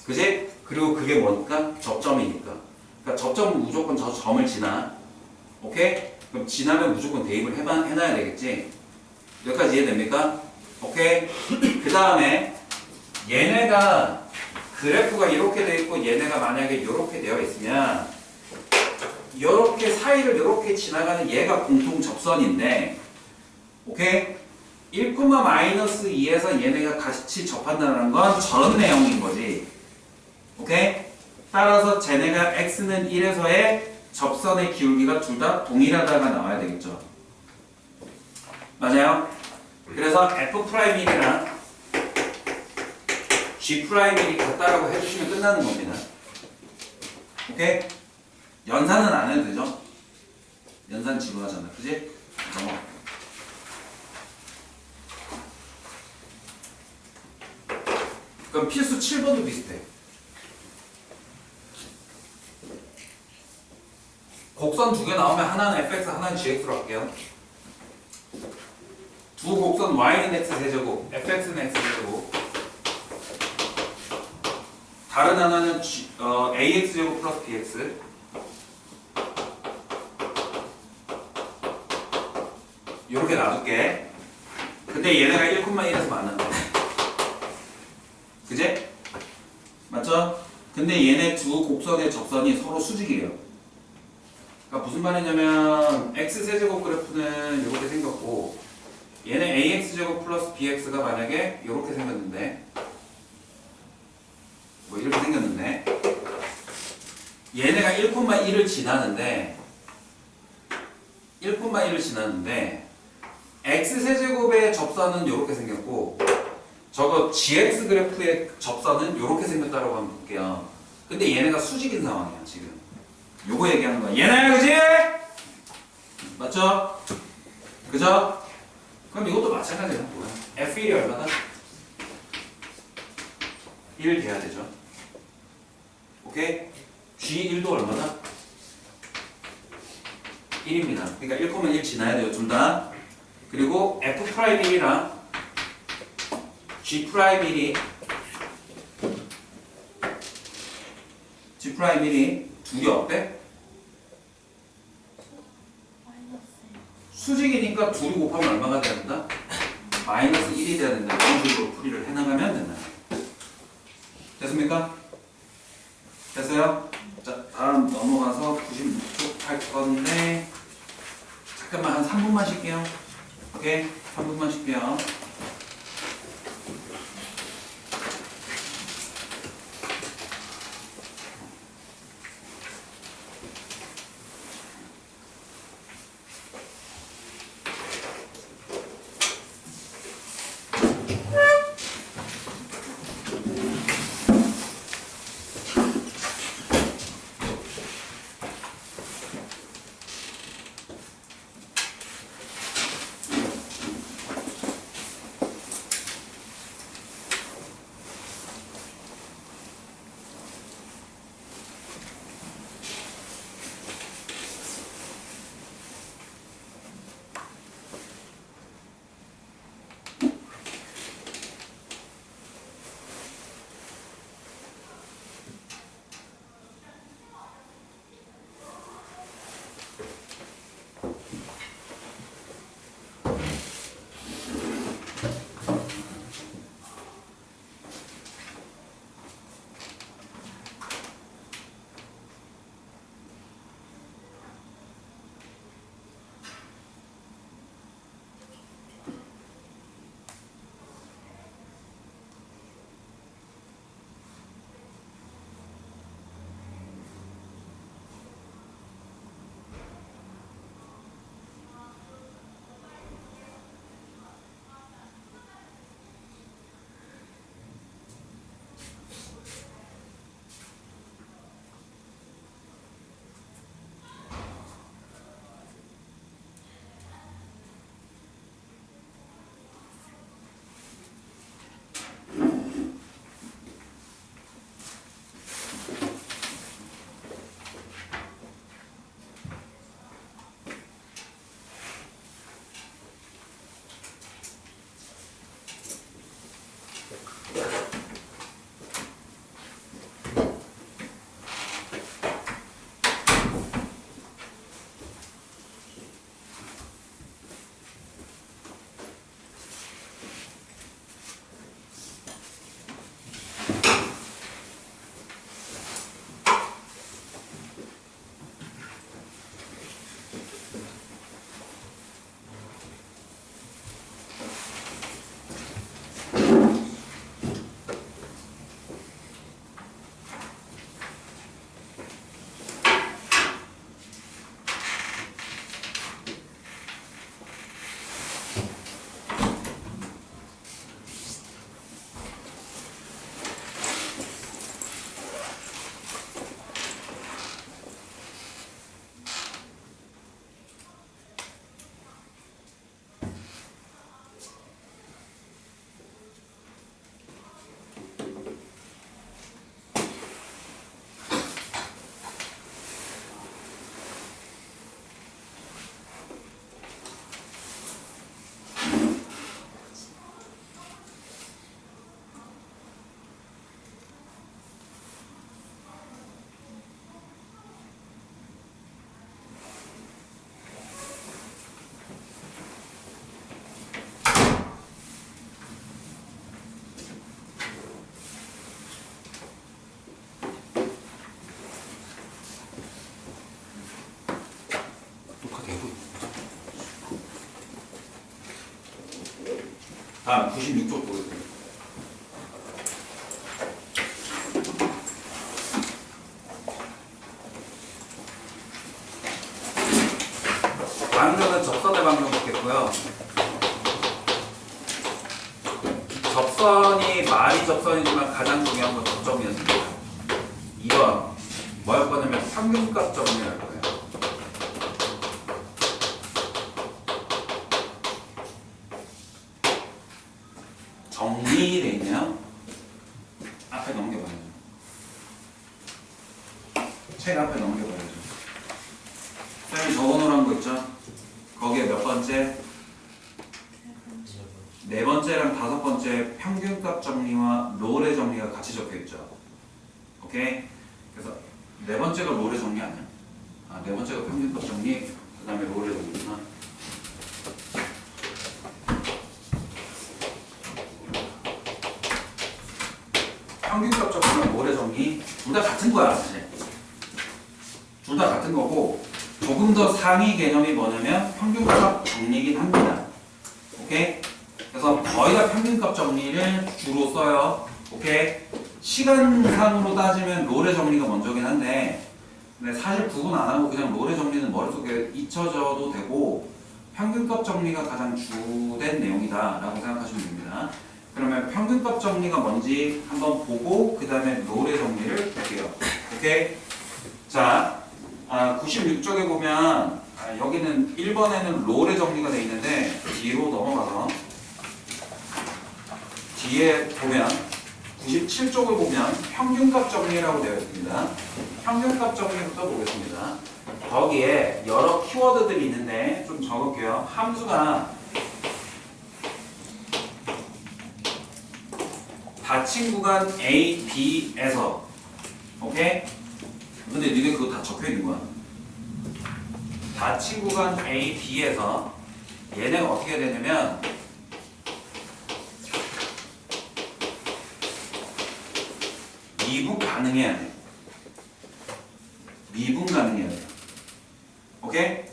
그지? 그리고 그게 뭐니까? 접점이니까. 그러니까 접점은 무조건 저 점을 지나. 오케이? 그럼 지나면 무조건 대입을 해놔야 되겠지? 여기까지 이해됩니까? 오케이? 그 다음에 얘네가 그래프가 이렇게 돼 있고 얘네가 만약에 이렇게 되어 있으면 이렇게 사이를 이렇게 지나가는 얘가 공통 접선인데 오케이? 1, 마이너스 2에서 얘네가 같이 접한다는 건 저런 내용인 거지. 오케이? 따라서 쟤네가 x는 1에서의 접선의 기울기가 둘 다 동일하다가 나와야 되겠죠. 맞아요? 그래서 f'1이랑 g'1이 같다라고 해주시면 끝나는 겁니다. 오케이? 연산은 안 해도 되죠? 연산 지루하잖아. 그지? 넘어. 그럼 필수 7번도 비슷해. 곡선 두 개 나오면 하나는 fx, 하나는 gx로 할게요. 두 곡선 y는 x 세제곱, fx는 x 세제곱. 다른 하나는 ax 제곱 플러스 bx. 이렇게 놔둘게. 근데 얘네가 1,1에서 만난다. 그제? 맞죠? 근데 얘네 두 곡선의 접선이 서로 수직이에요. 그러니까 무슨 말이냐면 x 세제곱 그래프는 이렇게 생겼고 얘는 ax 제곱 플러스 bx가 만약에 이렇게 생겼는데 뭐 이렇게 생겼는데 얘네가 1,1을 지나는데 1,1을 지나는데 x 세제곱의 접선은 이렇게 생겼고 저거 gx 그래프의 접선은 이렇게 생겼다라고 한번 볼게요. 근데 얘네가 수직인 상황이야 지금. 요거 얘기하는 거야. 얘네 그지? 맞죠? 그죠? 그럼 이것도 마찬가지야. 뭐야? F1이 얼마다? 1 돼야 되죠. 오케이? G1도 얼마다? 1입니다. 그러니까 1,1 지나야 돼요. 둘 다. 그리고 F'1이랑 G'1이 G 프라임 1이 둘이 어때? 마이너스 수직이니까 둘이 곱하면 얼마가 돼야 된다? 마이너스 1이 돼야 된다. 이런 식으로 풀이를 해나가면 된다. 됐습니까? 됐어요? 자, 다음 넘어가서 96쪽 할 건데 잠깐만 한 3분만 쉴게요. 오케이? 3분만 쉴게요. 다음 96쪽 보겠습니다. 방정은 접선의 방정 받겠고요. 접선이 말이 접선이지만 가장 중요한 건 접점이었습니다. 2번 뭐할 거냐면 평균값 정리할 거예요. 정리돼 있네요. 앞에 넘겨봐야죠. 책 앞에 넘겨봐야죠. 쌤이 적어놓으란 거 있죠? 거기에 몇 번째? 네 번째랑 다섯 번째 평균값 정리와 롤의 정리가 같이 적혀 있죠. 오케이? 그래서 네 번째가 롤의 정리 아니야? 아, 네 번째가 평균값 정리, 그 다음에 롤의 정리구나. 평균값 정리랑 롤의 정리 둘 다 같은 거야, 사실. 둘 다 같은 거고 조금 더 상위 개념이 뭐냐면 평균값 정리이긴 합니다. 오케이? 그래서 거의 다 평균값 정리를 주로 써요. 오케이? 시간상으로 따지면 롤의 정리가 먼저긴 한데 근데 사실 구분 안 하고 그냥 롤의 정리는 머릿속에 잊혀져도 되고 평균값 정리가 가장 주된 내용이다 라고 생각하시면 됩니다. 그러면 평균값 정리가 뭔지 한번 보고 그 다음에 롤의 정리를 볼게요. 오케이? 자, 96쪽에 보면 여기는 1번에는 롤의 정리가 되어 있는데 뒤로 넘어가서 뒤에 보면 97쪽을 보면 평균값 정리라고 되어 있습니다. 평균값 정리부터 보겠습니다. 거기에 여러 키워드들이 있는데 좀 적을게요. 함수가 닫힌 구간 A, B에서 오케이? 근데 니네 그거 다 적혀 있는 거야. 닫힌 구간 A, B에서 얘네가 어떻게 되냐면 미분 가능해야 돼. 미분 가능해야 돼요. 오케이?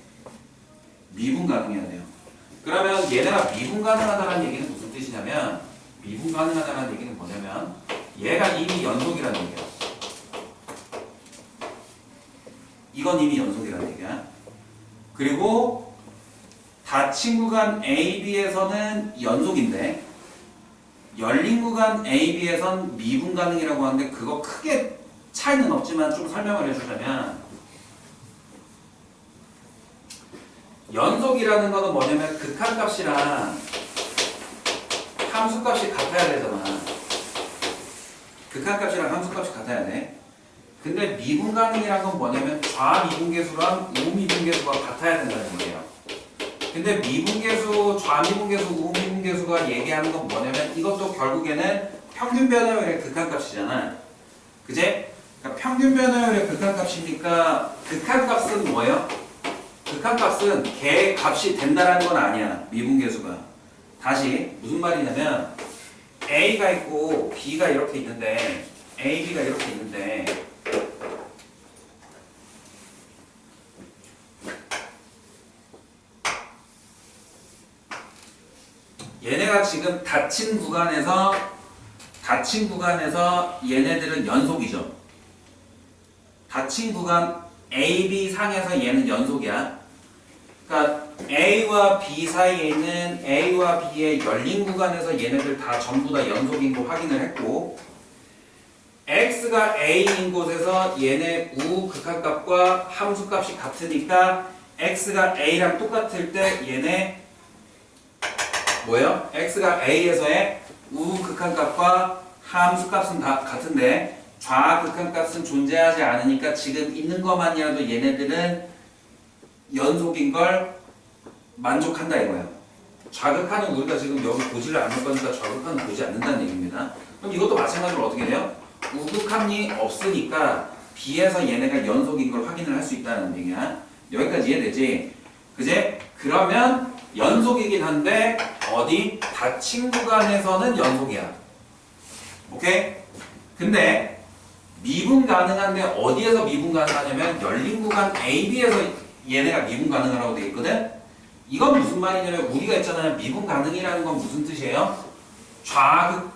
미분 가능해야 돼요. 그러면 얘네가 미분 가능하다는 얘기는 무슨 뜻이냐면 미분 가능하다는 얘기는 뭐냐면 얘가 이미 연속이라는 얘기야. 이건 이미 연속이라는 얘기야. 그리고 닫힌 구간 AB에서는 연속인데 열린 구간 AB에선 미분 가능이라고 하는데 그거 크게 차이는 없지만 좀 설명을 해주자면 연속이라는 거는 뭐냐면 극한값이랑 함수값이 같아야 되잖아. 극한값이랑 함수값이 같아야 돼. 근데 미분 가능이란 건 뭐냐면 좌미분계수랑 우미분계수가 같아야 된다는 거예요. 근데 미분계수, 좌미분계수, 우미분계수가 얘기하는 건 뭐냐면 이것도 결국에는 평균 변화율의 극한값이잖아. 그제? 그러니까 평균 변화율의 극한값이니까 극한값은 뭐예요? 극한값은 걔 값이 된다라는 건 아니야. 미분계수가. 다시 무슨 말이냐면 A가 있고 B가 이렇게 있는데 A, B가 이렇게 있는데 얘네가 지금 닫힌 구간에서 얘네들은 연속이죠. 닫힌 구간 A, B 상에서 얘는 연속이야. 그러니까 A와 B 사이에 있는 A와 B의 열린 구간에서 얘네들 다 전부 다 연속인 거 확인을 했고 X가 A인 곳에서 얘네 우 극한값과 함수값이 같으니까 X가 A랑 똑같을 때 얘네 뭐예요? X가 A에서의 우 극한값과 함수값은 다 같은데 좌극한값은 존재하지 않으니까 지금 있는 것만이라도 얘네들은 연속인 걸 만족한다 이거예요. 좌극한은 우리가 지금 여기 보지를 않을 거니까 좌극한은 보지 않는다는 얘기입니다. 그럼 이것도 마찬가지로 어떻게 돼요? 우극한이 없으니까 B에서 얘네가 연속인 걸 확인을 할 수 있다는 얘기야. 여기까지 이해되지? 그제? 그러면 연속이긴 한데 어디? 닫힌 구간에서는 연속이야. 오케이? 근데 미분 가능한데 어디에서 미분 가능하냐면 열린 구간 AB에서 얘네가 미분 가능하라고 되어 있거든? 이건 무슨 말이냐면 우리가 있잖아요. 미분 가능이라는 건 무슨 뜻이에요?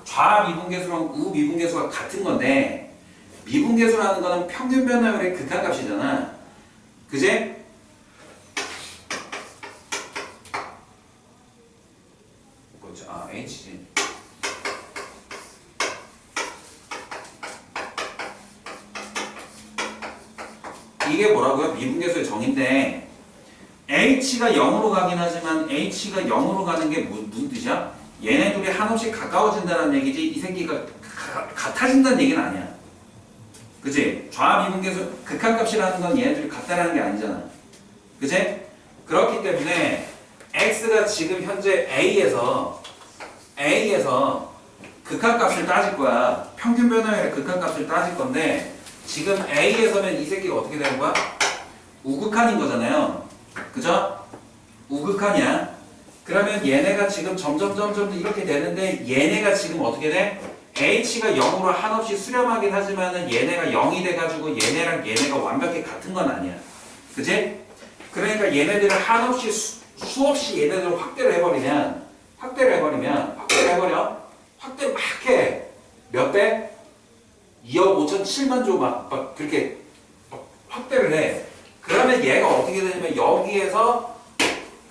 좌미분계수랑 우미분계수가 같은 건데 미분계수라는 거는 평균 변화율의 극한값이잖아. 그제? H지. 이게 뭐라고요? 미분계수의 정의인데 H가 0으로 가긴 하지만 H가 0으로 가는 게 무슨 뜻이야? 얘네 둘이 한없이 가까워진다는 얘기지 이 새끼가 같아진다는 얘기는 아니야. 그치? 좌미분계수 극한값이라는 건 얘네 둘이 같다라는 게 아니잖아. 그치? 그렇기 때문에 X가 지금 현재 A에서 극한값을 따질 거야. 평균 변화율의 극한값을 따질 건데 지금 A에서면 이 새끼가 어떻게 되는 거야? 우극한인 거잖아요. 그죠? 우극한이야. 그러면 얘네가 지금 점점 이렇게 되는데 얘네가 지금 어떻게 돼? H가 0으로 한없이 수렴하긴 하지만은 얘네가 0이 돼가지고 얘네랑 얘네가 완벽히 같은 건 아니야. 그지? 그러니까 얘네들을 한없이 수없이 얘네들을 확대를 해버려. 확대 막 해. 몇 배? 2억 5천 7만 조 막 그렇게 막 확대를 해. 그러면 얘가 어떻게 되냐면 여기에서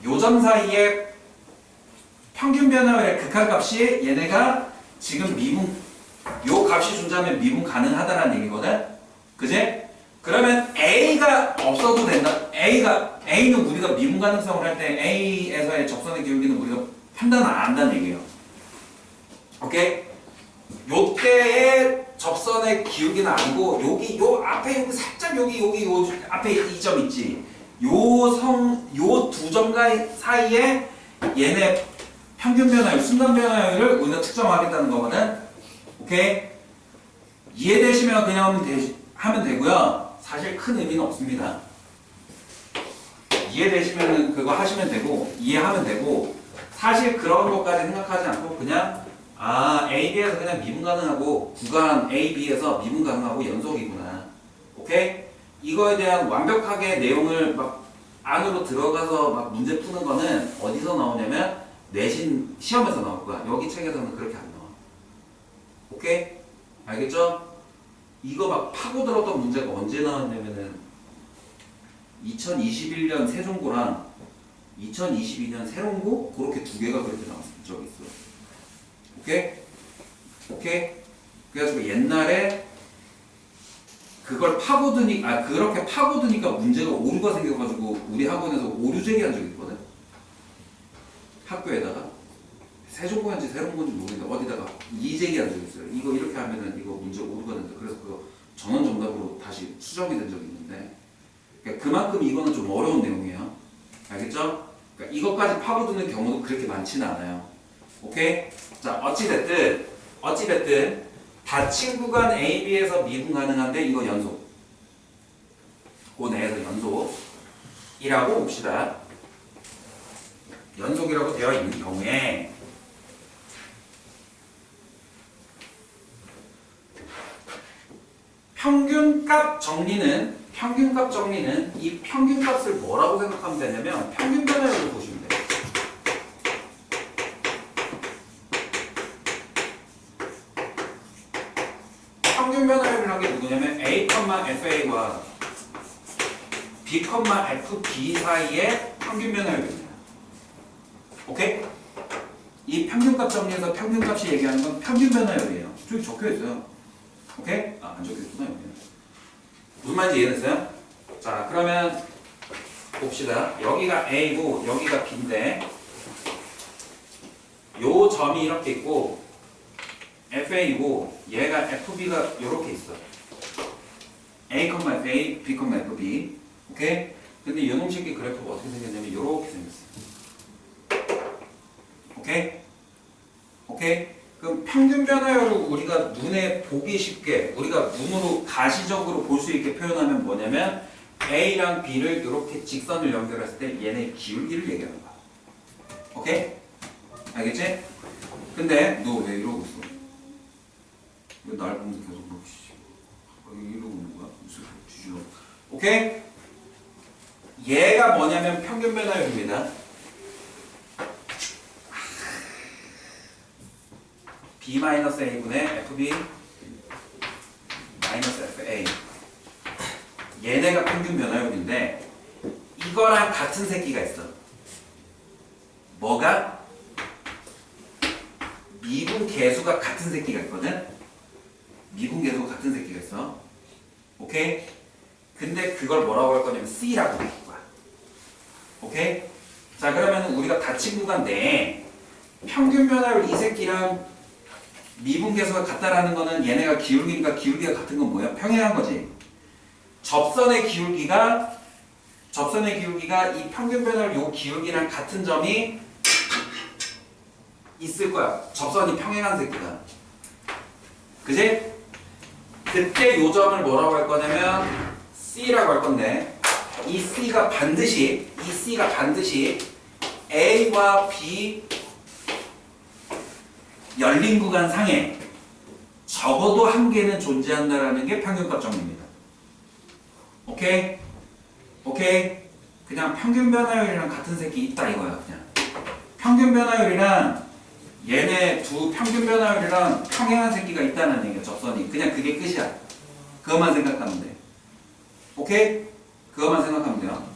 요 점 사이에 평균 변화율의 극한값이 얘네가 지금 요 값이 존재하면 미분 가능하다는 얘기거든. 그지? 그러면 A가 없어도 된다. A는 우리가 미분 가능성을 할 때 A에서의 접선의 기울기는 우리가 판단을 안 한다는 얘기예요. 오케이? 요때의 접선의 기울기는 아니고 요 앞에 여기 살짝 여기 요 앞에 이 점 있지. 요 두 점 사이에 얘네 평균 변화율, 순간 변화율을 우리가 측정하겠다는 거거든. 오케이? 이해되시면 그냥 하면 되고요. 사실 큰 의미는 없습니다. 이해되시면 그거 하시면 되고 이해하면 되고 사실 그런 것까지 생각하지 않고 그냥 A, B에서 그냥 미분 가능하고 구간 A, B에서 미분 가능하고 연속이구나. 오케이? 이거에 대한 완벽하게 내용을 막 안으로 들어가서 막 문제 푸는 거는 어디서 나오냐면 내신 시험에서 나올 거야. 여기 책에서는 그렇게 안 나와. 오케이? 알겠죠? 이거 막 파고들었던 문제가 언제 나왔냐면은 2021년 세종고랑 2022년 세론고 그렇게 두 개가 그렇게 나왔을 적이 있어. 오케이? 오케이? 그래가지고 옛날에 그걸 그렇게 파고드니까 문제가 오류가 생겨가지고 우리 학원에서 오류 제기한 적이 있거든? 학교에다가 세종고인지 세론고인지 모르겠는데 어디다가 이의제기한 적이 있어요. 이거 이렇게 하면은 이거 문제 오류가 된다. 그래서 그거 전원 정답으로 다시 수정이 된 적이 있는데 그러니까 그만큼 이거는 좀 어려운 내용이에요. 알겠죠? 그러니까 이것까지 파고드는 경우도 그렇게 많지는 않아요. 오케이? 자, 어찌됐든 닫힌 구간 A, B에서 미분 가능한데 이거 연속. 그 내에서 연속이라고 봅시다. 연속이라고 되어 있는 경우에 평균값 정리는 이 평균값을 뭐라고 생각하면 되냐면 평균 변화율로 보시면 돼요. 평균 변화율이라는 게 누구냐면 A, FA와 B, FB 사이의 평균 변화율입니다. 오케이? 이 평균값 정리해서 평균값이 얘기하는 건 평균 변화율이에요. 저기 적혀 있어요. 오케이? 안 적혀 있구나 여기. 무슨 말인지 이해됐어요? 자, 그러면 봅시다. 여기가 A고 여기가 B인데 요 점이 이렇게 있고 FA고 얘가 FB가 이렇게 있어. A, FA, B, FB. 오케이? 근데 이놈 새끼 그래프가 어떻게 생겼냐면 이렇게 생겼어. 오케이? 오케이? 그럼 평균 변화율을 우리가 눈에 보기 쉽게 우리가 눈으로 가시적으로 볼 수 있게 표현하면 뭐냐면 A랑 B를 이렇게 직선을 연결했을 때 얘네 기울기를 얘기하는 거야. 오케이? 알겠지? 근데 너 왜 이러고 있어? 왜 날 보면서 계속 뭐 이러고 있는 거야? 무슨 뒤질러? 오케이? 얘가 뭐냐면 평균 변화율입니다. B-A분의 FB FA 얘네가 평균 변화율인데 이거랑 같은 새끼가 있어. 뭐가? 미분 계수가 같은 새끼가 있거든? 미분 계수가 같은 새끼가 있어. 오케이? 근데 그걸 뭐라고 할 거냐면 C라고 할 거야. 오케이? 자, 그러면 우리가 닫힌 구간 내에 평균 변화율 이 새끼랑 미분 계수가 같다라는 거는 얘네가 기울기니까 기울기가 같은 건 뭐야? 평행한 거지. 접선의 기울기가 이 평균 변화율 요 기울기랑 같은 점이 있을 거야. 접선이 평행한 새끼가. 그지? 그때 요 점을 뭐라고 할 거냐면 C라고 할 건데 이 C가 반드시 A와 B 열린 구간 상에 적어도 한 개는 존재한다라는 게 평균값 정리입니다. 오케이? 오케이? 그냥 평균 변화율이랑 같은 새끼 있다 이거야. 그냥 평균 변화율이랑 얘네 두 평균 변화율이랑 평행한 새끼가 있다는 얘기야. 접선이. 그냥 그게 끝이야. 그것만 생각하면 돼. 오케이? 그것만 생각하면 돼요.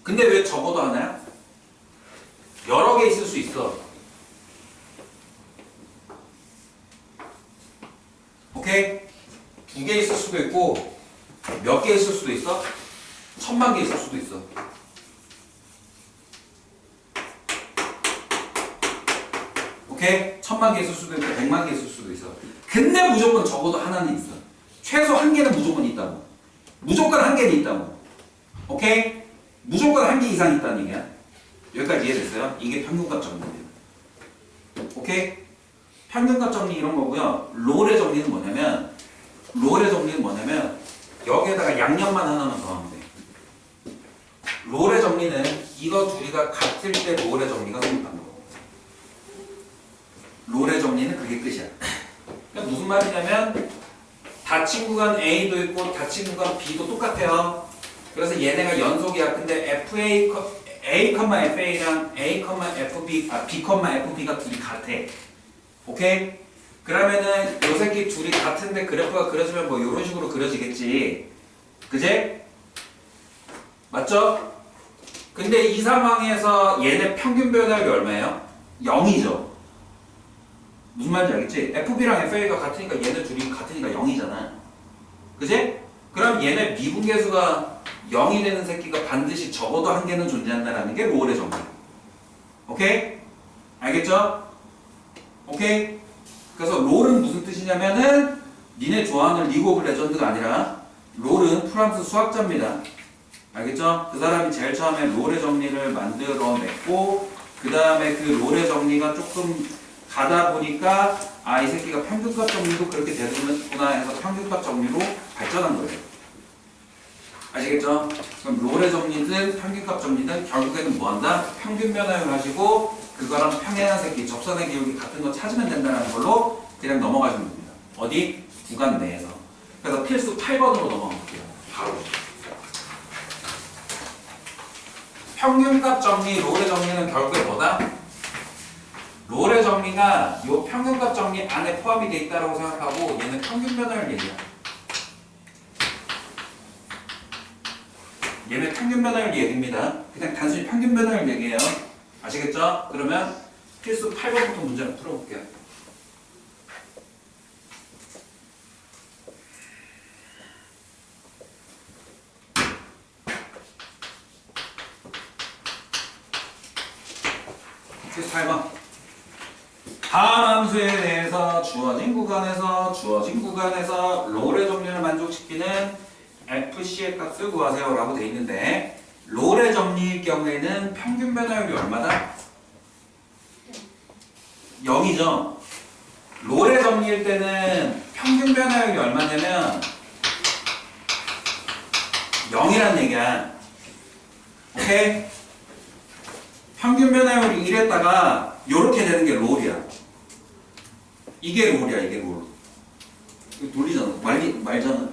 근데 왜 적어도 하나야? 여러 개 있을 수 있어. 오케이? 2개 있을 수도 있고 몇 개 있을 수도 있어? 1000만 개 있을 수도 있어. 오케이? 1000만 개 있을 수도 있고 100만 개 있을 수도 있어. 근데 무조건 적어도 하나는 있어. 최소 한 개는 무조건 있다고. 무조건 한 개는 있다고. 오케이? 무조건 한 개 이상 있다는 얘기야. 여기까지 이해됐어요? 이게 평균값 정리예요. 오케이? 평균값 정리 이런 거고요. 롤의 정리는 뭐냐면 여기에다가 양념만 하나만 더 하면 돼. 롤의 정리는 이거 둘이가 같을 때 롤의 정리가 성립하는 거. 롤의 정리는 그게 끝이야. 그러니까 무슨 말이냐면 닫힌 구간 A도 있고 닫힌 구간 B도 똑같아요. 그래서 얘네가 연속이야. 근데 A,FA랑 B,FB가 둘이 같아. 오케이? 그러면은 요 새끼 둘이 같은데 그래프가 그려지면 뭐 이런 식으로 그려지겠지. 그제? 맞죠? 근데 이 상황에서 얘네 평균 변화율이 얼마예요? 0이죠. 무슨 말인지 알겠지? FB랑 FA가 같으니까 얘네 둘이 같으니까 0이잖아. 그지? 그럼 얘네 미분계수가 0이 되는 새끼가 반드시 적어도 한 개는 존재한다는 게 롤의 정리. 오케이? 알겠죠? 오케이? 그래서 롤은 무슨 뜻이냐면은 니네 좋아하는 리그 오브 레전드가 아니라 롤은 프랑스 수학자입니다. 알겠죠? 그 사람이 제일 처음에 롤의 정리를 만들어냈고 그 다음에 그 롤의 정리가 조금 가다 보니까 아, 이 새끼가 평균값 정리도 그렇게 되는구나 해서 평균값 정리로 발전한 거예요. 아시겠죠? 그럼 롤의 정리든 평균값 정리든 결국에는 뭐한다? 평균 변화율 가지고 그거랑 평행한 새끼, 접선의 기울기 같은 거 찾으면 된다는 걸로 그냥 넘어가시면 됩니다. 어디? 구간 내에서. 그래서 필수 8번으로 넘어갈게요. 바로. 평균값 정리, 롤의 정리는 결국에 뭐다? 롤의 정리가 이 평균값 정리 안에 포함이 되어 있다고 생각하고 얘는 평균 변화율 얘기야. 얘는 평균 변화율 얘기입니다. 그냥 단순히 평균 변화율 얘기예요. 아시겠죠? 그러면 필수 8번부터 문제를 풀어볼게요. 필수 8번. 다음 함수에 대해서 주어진 구간에서 롤의 정리를 만족시키는 FC의 값을 구하세요 라고 되어 있는데 롤의 정리일 경우에는 평균 변화율이 얼마다? 0이죠. 롤의 정리일 때는 평균 변화율이 얼마냐면 0이란 얘기야. 오케이? 평균 변화율이 1했다가 요렇게 되는 게 롤이야. 이게 롤이야, 이게 롤. 이거 돌리잖아. 말잖아.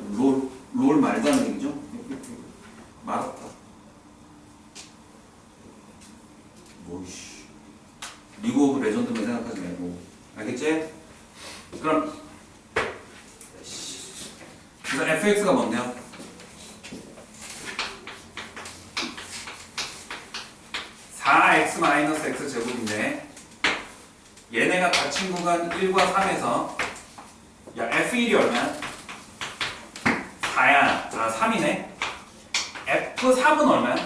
롤 말다는 얘기죠? 말았다. 뭐이씨. 리그 오브 레전드만 생각하지 말고. 알겠지? 그럼 그래서 fx가 뭔데요? (4x-x) 제곱인데 얘네가 닫힌 구간 1과 3에서 야 f1이 얼마야? 4야. 아 3이네. f3은 얼마야?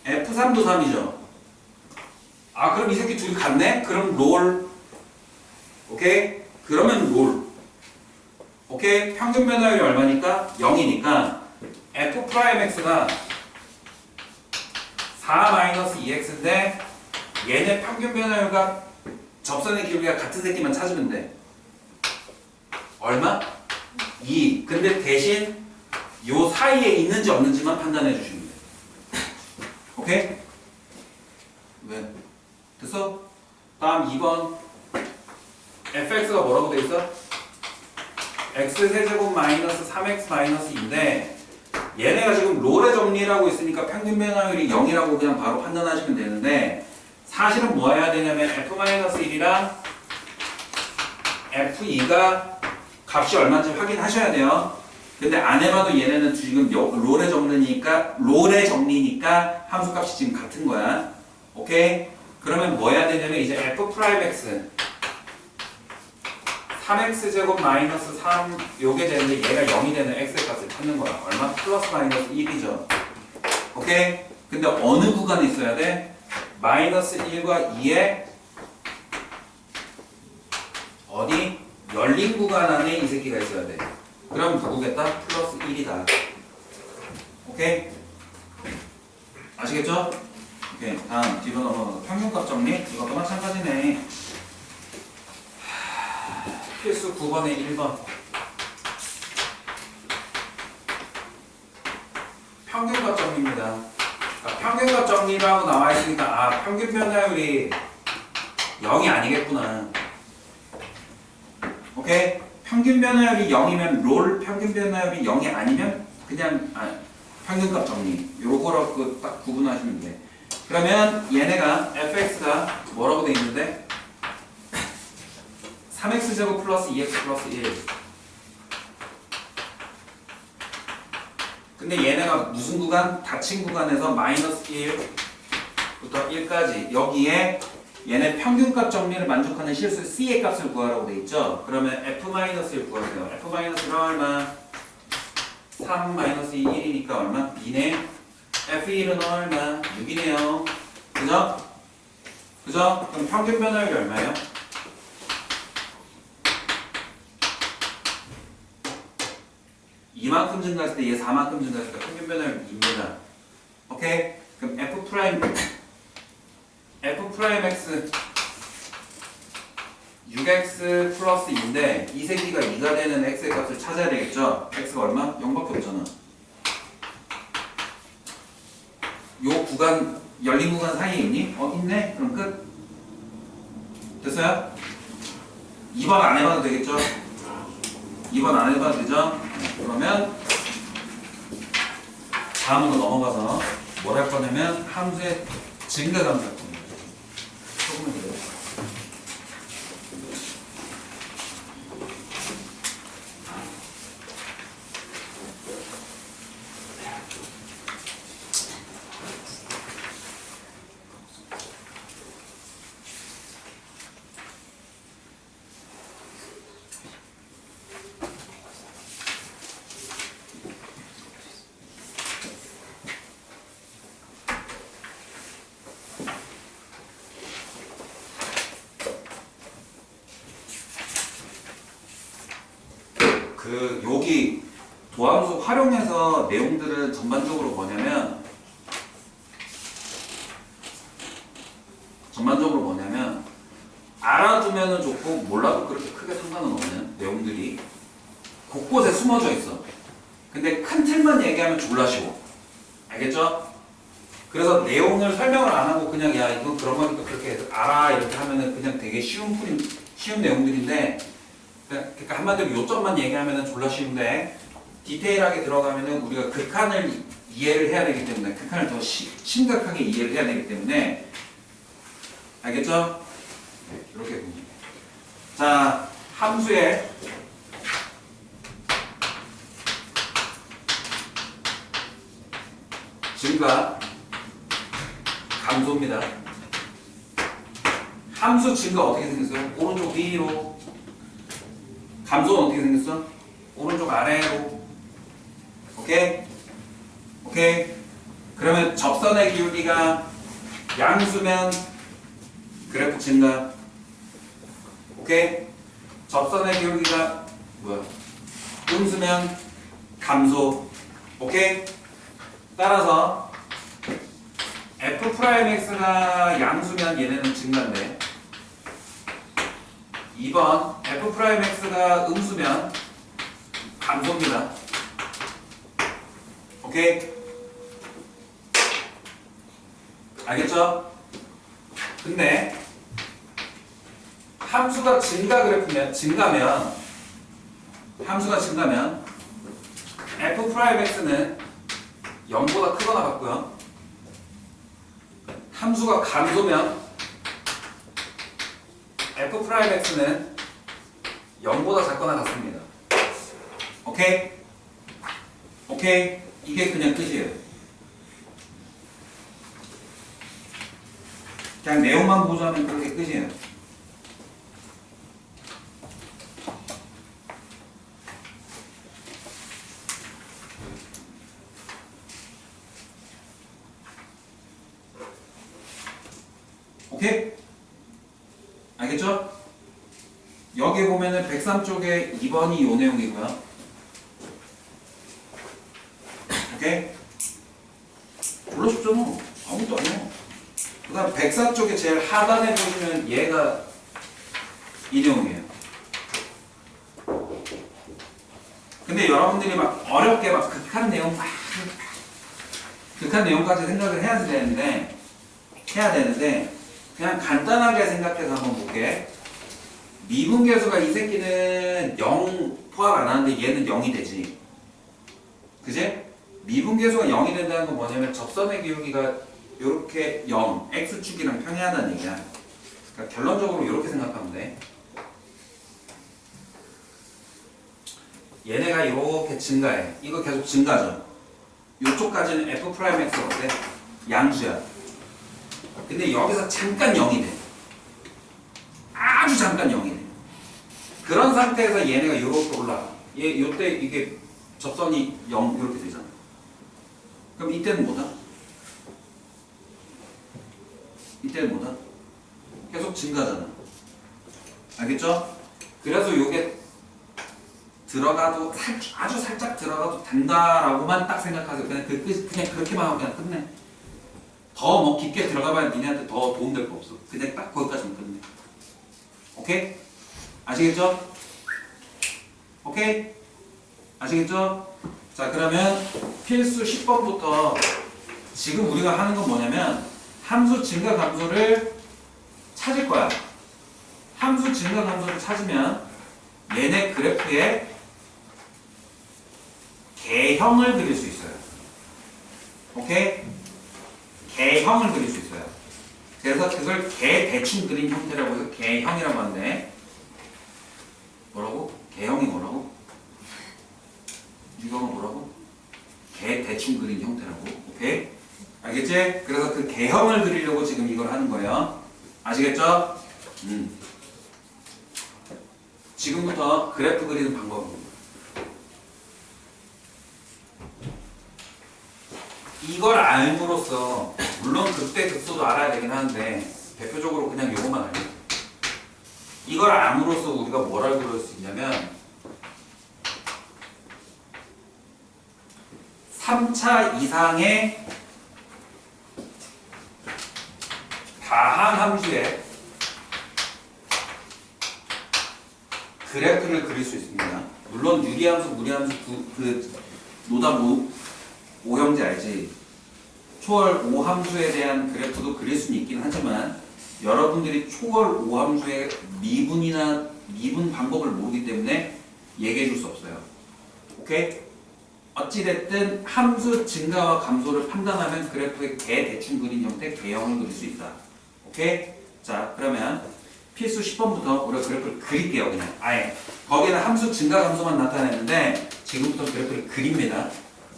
f3도 3이죠. 아 그럼 이 새끼 둘이 같네? 그럼 롤. 오케이? 그러면 롤. 오케이? 평균 변화율이 얼마니까? 0이니까 f'x가 4-2x인데 얘네 평균 변화율과 접선의 기울기가 같은 새끼만 찾으면 돼. 얼마? 2. 근데 대신 요 사이에 있는지 없는지만 판단해 주시면 돼. 오케이? 왜? 됐어? 다음 2번. fx가 뭐라고 돼 있어? x 세제곱 마이너스 3x 마이너스 2인데 얘네가 지금 롤의 정리라고 있으니까 평균 변화율이 0이라고 그냥 바로 판단하시면 되는데 사실은 뭐 해야 되냐면 f-1이랑 f2가 값이 얼마인지 확인하셔야 돼요. 근데 안 해봐도 얘네는 지금 롤의 정리니까 함수 값이 지금 같은 거야. 오케이? 그러면 뭐 해야 되냐면 이제 f'(x) 3x제곱 마이너스 3 요게 되는데 얘가 0이 되는 x의 값을 찾는 거야. 얼마? 플러스 마이너스 1이죠. 오케이? 근데 어느 구간에 있어야 돼? 마이너스 1과 2의 어디? 열린 구간 안에 이 새끼가 있어야 돼. 그럼 누구겠다? 플러스 1이다. 오케이? 아시겠죠? 오케이. 다음 뒤로 넘어가서 평균값 정리. 이것도 마찬가지네. 필수 9번에 1번. 평균값 정리입니다. 평균값 정리라고 나와 있으니까 평균 변화율이 0이 아니겠구나. 오케이? 평균 변화율이 0이면 롤 평균 변화율이 0이 아니면 그냥 평균값 정리. 요거로 딱 구분하시면 돼. 그러면 얘네가 fx가 뭐라고 돼 있는데 3x제곱 플러스 2x 플러스 1. 근데 얘네가 무슨 구간? 닫힌 구간에서 마이너스 1부터 1까지 여기에 얘네 평균값 정리를 만족하는 실수 C의 값을 구하라고 돼 있죠. 그러면 F-1 구하세요. F-1가 얼마? 3-2 1이니까 얼마? 2네. F1은 얼마? 6이네요. 그죠? 그죠? 그럼 평균 변화율이 얼마예요? 이만큼 증가했을 때 얘 4만큼 증가했을 때 평균 변화율 2입니다. 오케이? 그럼 F'X 6x 플러스 2인데 이 새끼가 2가 되는 x의 값을 찾아야 되겠죠? x가 얼마? 0밖에 없잖아. 요 구간, 열린 구간 사이에 있니? 있네? 그럼 끝. 됐어요? 2번 안 해봐도 되겠죠? 2번 안 해봐도 되죠? 그러면 다음으로 넘어가서 뭘 할 거냐면 함수의 증가감을 할 겁니다. 조금만 기다려. 여기 도함수 활용해서 내용들은 전반적으로 뭐냐면 알아두면은 좋고 몰라도 그렇게 크게 상관은 없는 내용들이 곳곳에 숨어져 있어. 근데 큰 틀만 얘기하면 졸라 쉬워. 알겠죠? 그래서 내용을 설명을 안 하고 그냥 야 이건 그런 거니까 그렇게 해서 알아 이렇게 하면은 그냥 되게 쉬운 내용들인데 그러니까 한마디로 요점만 얘기하면은 졸라 쉬운데 디테일하게 들어가면은 우리가 극한을 이해를 해야 되기 때문에 극한을 더 심각하게 이해를 해야 되기 때문에 알겠죠? 네, 이렇게 봅니다. 자, 함수의 증가 감소입니다. 함수 증가 어떻게 생겼어요? 오른쪽 위로. 감소는 어떻게 생겼어? 오른쪽 아래로. 오케이? 오케이? 그러면 접선의 기울기가 양수면 그래프 증가. 오케이? 접선의 기울기가 음수면 감소. 오케이? 따라서 F'X가 양수면 얘네는 증가인데 2번 f'x가 음수면 감소입니다. 오케이? 알겠죠? 근데 함수가 증가면 함수가 증가면 f'x는 0보다 크거나 같고요. 함수가 감소면 f'x는 0보다 작거나 같습니다. 오케이? 오케이? 이게 그냥 끝이에요. 그냥 내용만 보자면 그렇게 끝이에요. 오케이? 알겠죠? 여기 보면은 103쪽에 2번이 요 내용이고요. 오케이? 별로 쉽잖아. 아무것도 아니야. 그 다음 104쪽에 제일 하단에 보시면 얘가 이 내용이에요. 근데 여러분들이 막 어렵게 막 극한 내용까지 생각을 해야 되는데 그냥 간단하게 생각해서 한번 볼게. 미분계수가 이 새끼는 0 포함 안 하는데 얘는 0이 되지. 그지? 미분계수가 0이 된다는 건 뭐냐면 접선의 기울기가 이렇게 0, x축이랑 평행하다는 얘기야. 그러니까 결론적으로 이렇게 생각하면 돼. 얘네가 이렇게 증가해. 이거 계속 증가죠. 이쪽까지는 f'x가 어때? 양수야. 근데 여기서 잠깐 0이 돼. 아주 잠깐 0이 돼. 그런 상태에서 얘네가 이렇게 올라가. 요때 이게 접선이 0 이렇게 되잖아. 그럼 이때는 뭐다? 이때는 뭐다? 계속 증가잖아. 알겠죠? 그래서 요게 들어가도 아주 살짝 들어가도 된다라고만 딱 생각하세요. 그냥 그렇게만 하고 그냥 끝내. 더 뭐 깊게 들어가봐야 니네한테 더 도움될 거 없어. 그냥 딱 거기까지만 끝내. 오케이? 아시겠죠? 오케이? 아시겠죠? 자, 그러면 필수 10번부터 지금 우리가 하는 건 뭐냐면 함수 증가 감소를 찾을 거야. 함수 증가 감소를 찾으면 얘네 그래프에 개형을 그릴 수 있어요. 오케이? 개형을 그릴 수 있어요. 그래서 그걸 개대충 그린 형태라고 해서 개형이라고 하는데 뭐라고? 개형이 뭐라고? 이거가 뭐라고? 개대충 그린 형태라고. 오케이? 알겠지? 그래서 그 개형을 그리려고 지금 이걸 하는 거예요. 아시겠죠? 지금부터 그래프 그리는 방법입니다. 이걸 알므로써 물론 극대 극소도 알아야 되긴 하는데 대표적으로 그냥 이것만 알면 이걸 알므로써 우리가 뭘 알고 그럴 수 있냐면 3차 이상의 다한 함수의 그래프를 그릴 수 있습니다. 물론 유리함수, 무리함수 그 노답 오형제 알지? 초월 5함수에 대한 그래프도 그릴 수는 있긴 하지만 여러분들이 초월 5함수의 미분 방법을 모르기 때문에 얘기해 줄 수 없어요. 오케이? 어찌됐든 함수 증가와 감소를 판단하면 그래프의 개대충 그린 형태 개형을 그릴 수 있다. 오케이? 자, 그러면 필수 10번부터 우리가 그래프를 그릴게요. 그냥 아예 거기에는 함수 증가 감소만 나타내는데 지금부터 그래프를 그립니다.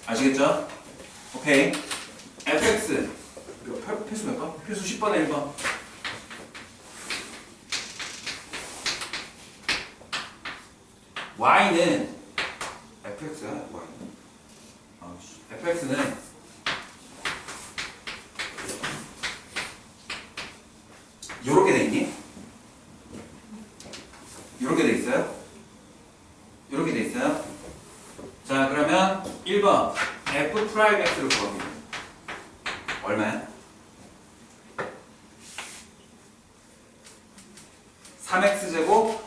아시겠죠? 오케이. fx 이거 필수 몇 번? 필수 10번에 1번. y는 fx야 y는 fx는 요렇게 돼 있니? 요렇게 돼 있어요? 요렇게 돼 있어요? 자, 그러면 1번 f 프라임 x를 구합니다. 얼마야? 3x제곱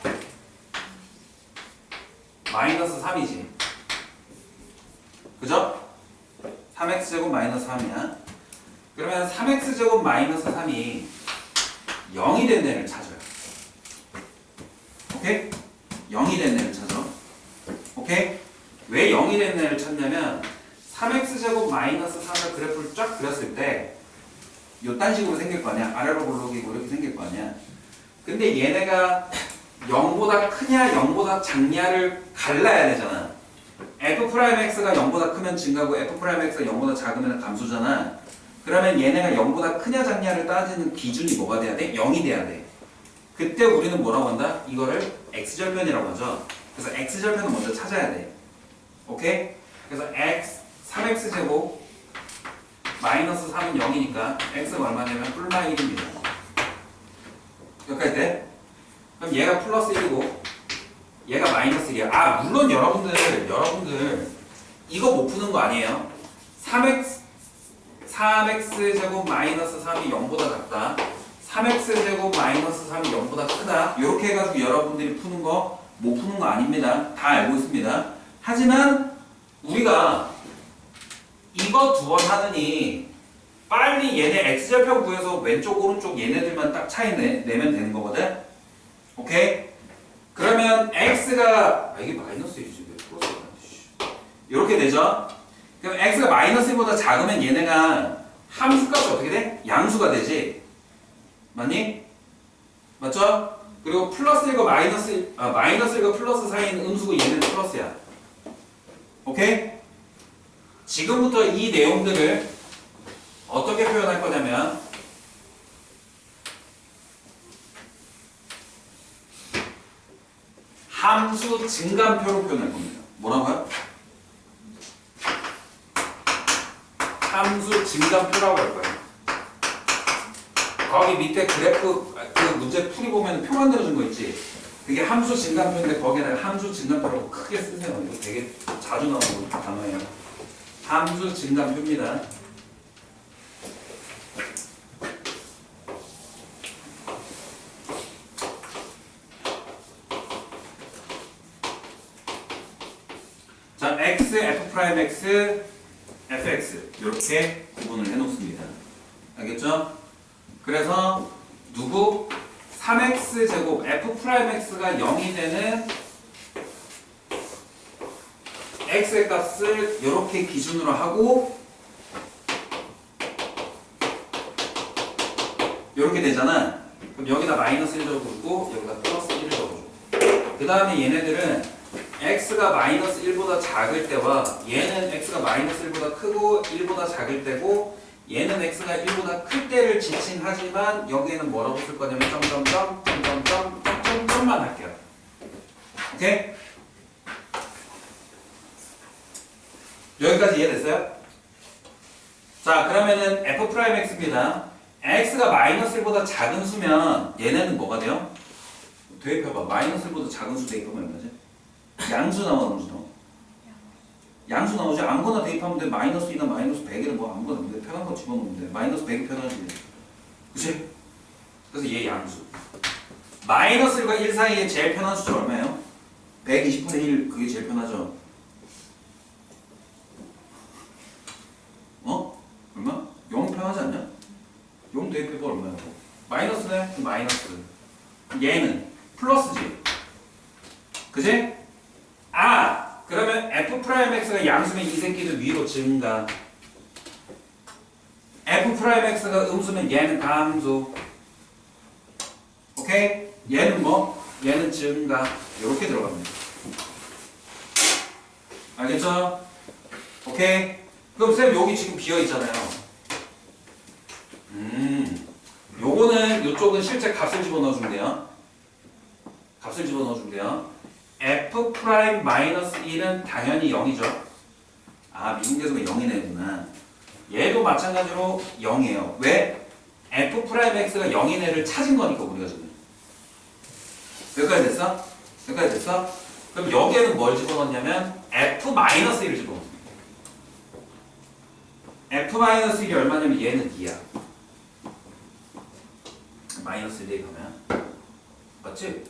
마이너스 3이지. 그죠? 3x제곱 마이너스 3이야. 그러면 3x제곱 마이너스 3이 0이 된 애를 찾아요. 오케이? 0이 된 애를 찾아. 오케이? 왜 0이 된 애를 찾냐면 3x제곱 마이너스 3을 그래프를 쫙 그렸을 때 요딴 식으로 생길 거 아니야. 아래로 볼록이고 이렇게 생길 거 아니야. 근데 얘네가 0보다 크냐 0보다 작냐를 갈라야 되잖아. f'x가 0보다 크면 증가고 f'x가 0보다 작으면 감소잖아. 그러면 얘네가 0보다 크냐 작냐를 따지는 기준이 뭐가 돼야 돼? 0이 돼야 돼. 그때 우리는 뭐라고 한다? 이거를 x절편이라고 하죠. 그래서 x절편을 먼저 찾아야 돼. 오케이? 그래서 x 3x제곱 마이너스 3은 0이니까 x가 얼마냐면 뿔마 1입니다. 여기까지 돼? 그럼 얘가 플러스 1이고 얘가 마이너스 1이야. 아 물론 여러분들 이거 못 푸는 거 아니에요? 3x제곱 마이너스 3이 0보다 작다. 3x제곱 마이너스 3이 0보다 크다. 이렇게 해가지고 여러분들이 푸는 거 못 푸는 거 아닙니다. 다 알고 있습니다. 하지만 우리가 이거 두 번 하느니 빨리 얘네 x절편 구해서 왼쪽 오른쪽 얘네들만 딱 차이 내면 되는 거거든. 오케이? 그러면 x가 이게 마이너스 1이지 왜 플러스가 이렇게 되죠. 그럼 x가 마이너스 1보다 작으면 얘네가 함수값이 어떻게 돼? 양수가 되지. 맞니? 맞죠? 그리고 플러스 1과 마이너스 1과 플러스 사이는 음수고 얘는 플러스야. 오케이? 지금부터 이 내용들을 어떻게 표현할 거냐면 함수 증감표로 표현할 겁니다. 뭐라고요? 함수 증감표라고 할 거예요. 거기 밑에 그래프 그 문제 풀이 보면 표 만들어준 거 있지? 그게 함수 증감표인데 거기에다가 함수 증감표라고 크게 쓰세요. 이거 되게 자주 나오는 단어예요. 함수 증감표입니다. 자, x, f'x, fx 이렇게 구분을 해놓습니다. 알겠죠? 그래서 누구? 3x제곱 f'x가 0이 되는 x의 값을 이렇게 기준으로 하고 이렇게 되잖아. 그럼 여기다 마이너스 1 적어주고 여기다 플러스 1을 적어줘. 그 다음에 얘네들은 x가 마이너스 1보다 작을 때와 얘는 x가 마이너스 1보다 크고 1보다 작을 때고 얘는 x가 1보다 클 때를 지칭하지만 여기에는 뭐라고 쓸 거냐면 점점점만 할게요. 오케이? 여기까지 이해됐어요? 자, 그러면은 f'x입니다. x가 마이너스 1보다 작은 수면 얘네는 뭐가 돼요? 대입해봐. 마이너스 1보다 작은 수 대입하면 얼마지? 양수 나와, 음수 나와? 양수 나오지? 아무거나 대입하면 돼. 마이너스 2나 마이너스 100이나 뭐 아무거나 돼. 편한 거 집어넣으면 돼. 마이너스 100이 편하지. 그치? 그래서 얘 양수. 마이너스 1과 1 사이에 제일 편한 숫자 얼마예요? 120분의 1 그게 제일 편하죠. 어? 얼마? 0 편하지 않냐? 0 대입해봐 얼마야? 마이너스네? 마이너스. 얘는 플러스지. 그치? 아! 그러면 f'x가 양수면 이 새끼도 위로 증가. f'x가 음수면 얘는 감소. 오케이? 얘는 뭐? 얘는 증가. 이렇게 들어갑니다. 알겠죠? 오케이? 그럼 쌤 여기 지금 비어있잖아요. 요거는 요쪽은 실제 값을 집어넣어주면 돼요. 값을 집어넣어주면 돼요. f'-1은 당연히 0이죠. 아, 미분계수가 0이네구나. 얘도 마찬가지로 0이에요. 왜? f'x가 0인 애를 찾은 거니까 우리가 지금. 여기까지 됐어? 여기까지 됐어? 그럼 여기에는 뭘 집어넣냐면 f-1을 집어넣습니다. f-1이 얼마냐면 얘는 2야. 마이너스 1 대입하면 맞지?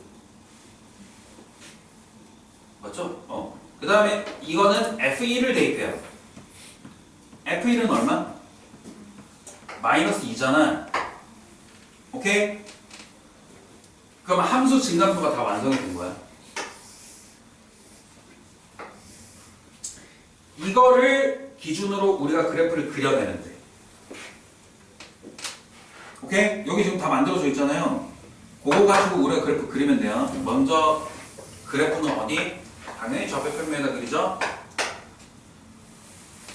맞죠? 그 다음에 이거는 F1을 대입해요. F1은 얼마? 마이너스 2잖아. 오케이? 그럼 함수 증가표가 다 완성이 된 거야. 이거를 기준으로 우리가 그래프를 그려내는데. 오케이? 여기 지금 다 만들어져 있잖아요. 그거 가지고 우리가 그래프 그리면 돼요. 먼저 그래프는 어디? 당연히 좌표 평면에다 그리죠.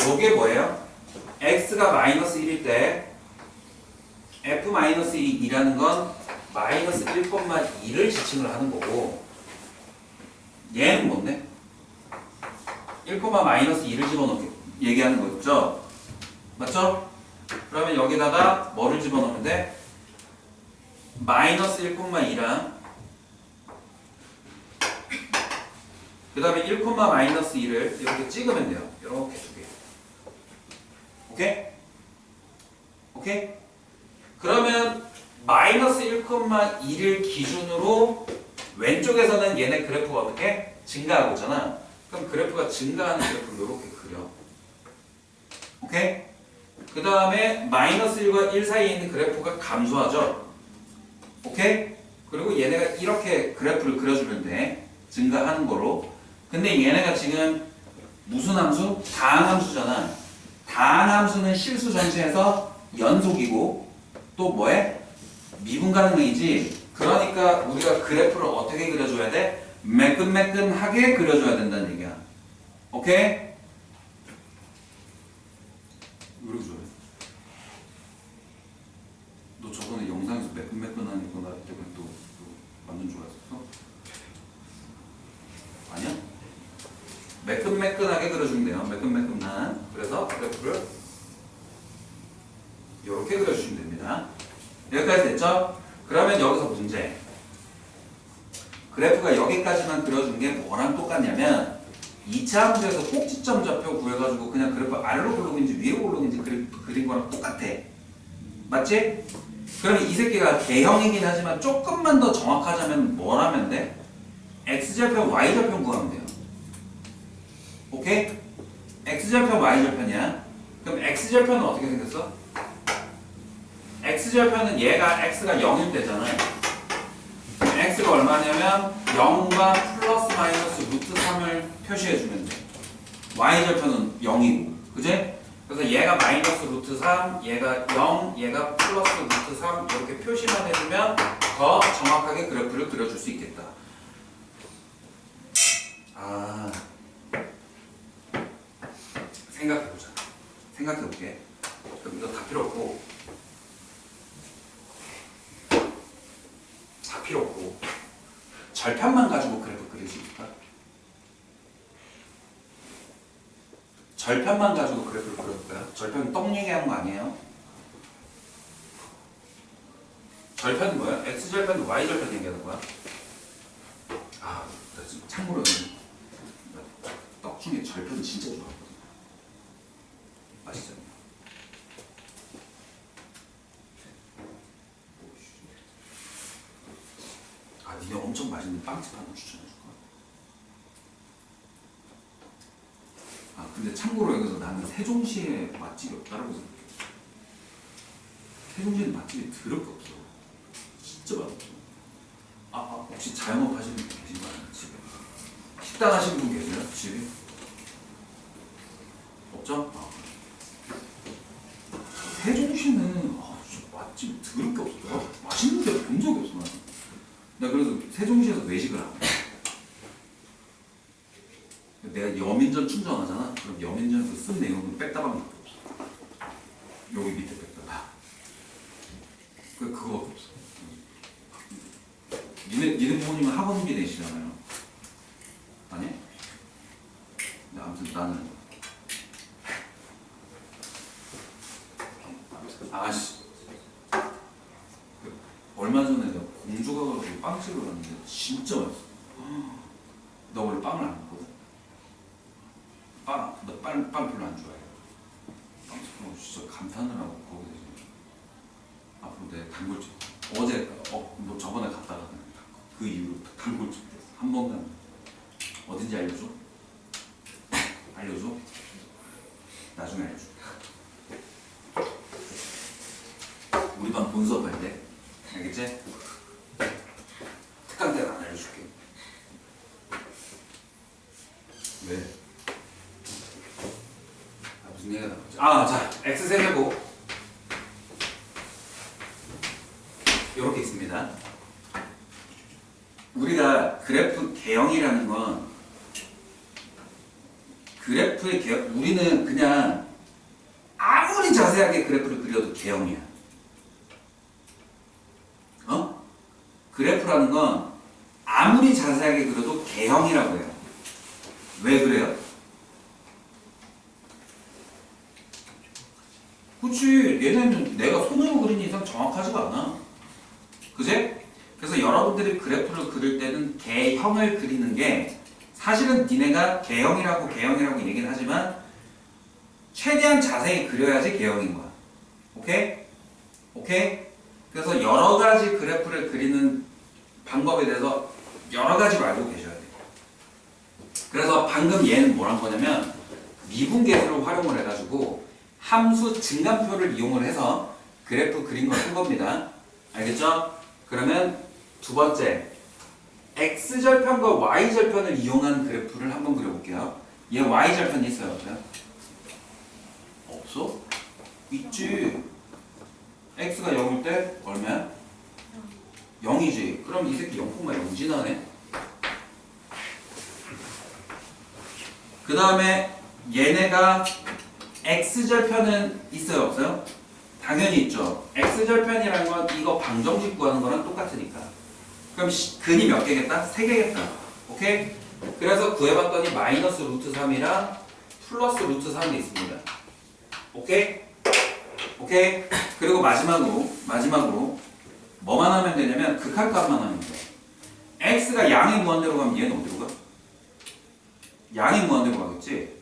요게 뭐예요? x가 마이너스 1일 때 f-1이라는 건 마이너스 1,2를 지칭을 하는 거고, 얘는 뭔데? 1,-2를 집어넣게 얘기하는 거였죠? 맞죠? 그러면 여기다가 뭐를 집어넣으면 돼? 마이너스 1,2랑 그 다음에 1,-2를 이렇게 찍으면 돼요. 이렇게 두 개. 오케이? 오케이? 그러면 마이너스 1,2를 기준으로 왼쪽에서는 얘네 그래프가 어떻게? 증가하고 있잖아. 그럼 그래프가 증가하는 그래프를 이렇게 그려. 오케이? 그 다음에 마이너스 1과 1 사이에 있는 그래프가 감소하죠. 오케이? 그리고 얘네가 이렇게 그래프를 그려주면 돼. 증가하는 거로. 근데 얘네가 지금 무슨 함수? 다항함수잖아. 다항함수는 실수 전체에서 연속이고 또 뭐해? 미분가능이지. 그러니까 우리가 그래프를 어떻게 그려줘야 돼? 매끈매끈하게 그려줘야 된다는 얘기야. 오케이? 왜 이렇게 좋아해? 너 저번에 영상에서 매끈매끈한 거 나올 때 또 완전 좋아했었어? 아니야? 매끈매끈하게 그려주면 돼요. 매끈매끈한. 그래서 그래프를 이렇게 그려주시면 됩니다. 여기까지 됐죠? 그러면 여기서 문제. 그래프가 여기까지만 그려준 게 뭐랑 똑같냐면 2차 함수에서 꼭지점 좌표 구해가지고 그냥 그래프 아래로 블록인지 위로 블록인지 그린 거랑 똑같아. 맞지? 그러면 이 새끼가 개형이긴 하지만 조금만 더 정확하자면 뭘 하면 돼? x절편, y절편 구하면 돼요. 오케이? x절편, y절편이야. 그럼 x절편은 어떻게 생겼어? x절편은 얘가 x가 0일 때잖아. x가 얼마냐면 0과 플러스 마이너스 루트 3을 표시해주면 돼. y절편은 0이고. 그지? 그래서 얘가 마이너스 루트 3, 얘가 0, 얘가 플러스 루트 3 이렇게 표시만 해주면 더 정확하게 그래프를 그려줄 수 있겠다. 생각해보자. 생각해볼게. 그럼 이거 다 필요 없고, 다 필요 없고, 절편만 가지고 그래프 그릴 수 있을까? 절편만 가지고 그래프를 그려볼까요? 절편 똥 얘기하는 거 아니에요? 절편은 뭐야? x절편, y절편 얘기하는 거야? 나 지금 참고로 떡 중에 절편 진짜 좋아하거든. 맛있죠? 니네 엄청 맛있는 빵집 하나 추천해줄까? 근데 참고로 여기서 나는 세종시에 맛집이 없다라고 생각해. 세종시에는 맛집이 더럽게 없어. 진짜 맛없어. 혹시 자영업 하시는 분 계신가요? 집에? 식당 하시는 분 계세요? 집에? 없죠? 세종시는 맛집이 더럽게 없어. 맛있는 데를 본 적이 없어. 나 그래서 세종시에서 외식을 안 해. 내가 여민전 충전하잖아. 그럼 여민전에서 쓴 내용은 백다방밖에 없어. 여기 밑에 백다방. 그거밖에 없어. 니네 부모님은 학원비 내시잖아요. 아니? 근데 아무튼 나는 얼마 전에 내가 공주 가가지고 빵집을 갔는데 진짜 맛있어. 나 원래 빵을 안 먹거든. 나 빵 별로 안 좋아해. 빵집 진짜 감탄을 하고 거기서 앞으로 내 단골집. 어제 너 저번에 갔다가 그 이후로 단골 됐어. 한 번간 어딘지 알려줘? 알려줘? 나중에 알려줘. 우리 반 본 수업할 때 알겠지? 특강 때는 안 알려줄게. 왜? 아, 무슨 얘기가 나왔지? 자, x 세제곱 이렇게 있습니다. 우리가 그래프 개형이라는 건 그래프의 개형, 우리는 그냥 아무리 자세하게 그래프를 그려도 개형이야. 그래프라는 건 아무리 자세하게 그려도 개형이라고 해요. 왜 그래요? 그치, 얘네는 내가 손으로 그린 이상 정확하지가 않아. 그지? 그래서 여러분들이 그래프를 그릴 때는 개형을 그리는 게 사실은 니네가 개형이라고 얘기는 하지만 최대한 자세히 그려야지 개형인 거야. 오케이? 오케이? 그래서 여러 가지 그래프를 그리는 방법에 대해서 여러 가지로 알고 계셔야 돼요. 그래서 방금 얘는 뭐란 거냐면 미분계수를 활용을 해가지고 함수 증감표를 이용을 해서 그래프 그린 걸 쓴 겁니다. 알겠죠? 그러면 두 번째 x절편과 y절편을 이용한 그래프를 한번 그려볼게요. 얘 y절편이 있어요? 없어요? 없어? 있지. x가 0일 때 얼마야? 0이지. 그럼 이 새끼 0,0 지나네. 그 다음에 얘네가 x절편은 있어요? 없어요? 당연히 있죠. x절편이라는 건 이거 방정식 구하는 거랑 똑같으니까. 그럼 근이 몇 개겠다? 3개겠다. 오케이? 그래서 구해봤더니 마이너스 루트 3이랑 플러스 루트 3이 있습니다. 오케이? 오케이? 그리고 마지막으로 뭐만 하면 되냐면 극할값만 하면 돼. x가 양의 무한대로 가면 얘는 어디로 가? 양의 무한대로 가겠지?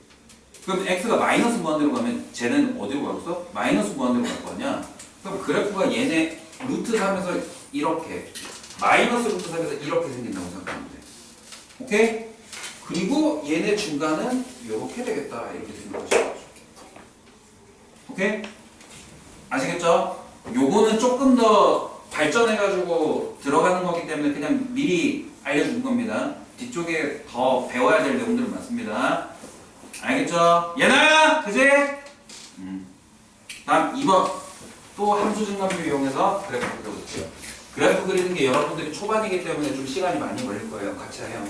그럼 x가 마이너스 무한대로 가면 쟤는 어디로 가겠어? 마이너스 무한대로 갈 거 아니야? 그럼 그래프가 얘네 루트 3에서 이렇게 마이너스 루트 3에서 이렇게 생긴다고 생각하면 돼. 오케이? 그리고 얘네 중간은 이렇게 되겠다. 이렇게 생각하시면 되죠. 오케이? 아시겠죠? 요거는 조금 더 발전해가지고 들어가는 거기 때문에 그냥 미리 알려준 겁니다. 뒤쪽에 더 배워야 될 내용들은 많습니다. 알겠죠? 얘나야! 그지? 다음 2번 또 함수 증감표 이용해서 그래프 그려볼게요. 그래프 그리는 게 여러분들이 초반이기 때문에 좀 시간이 많이 걸릴 거예요. 같이 해요.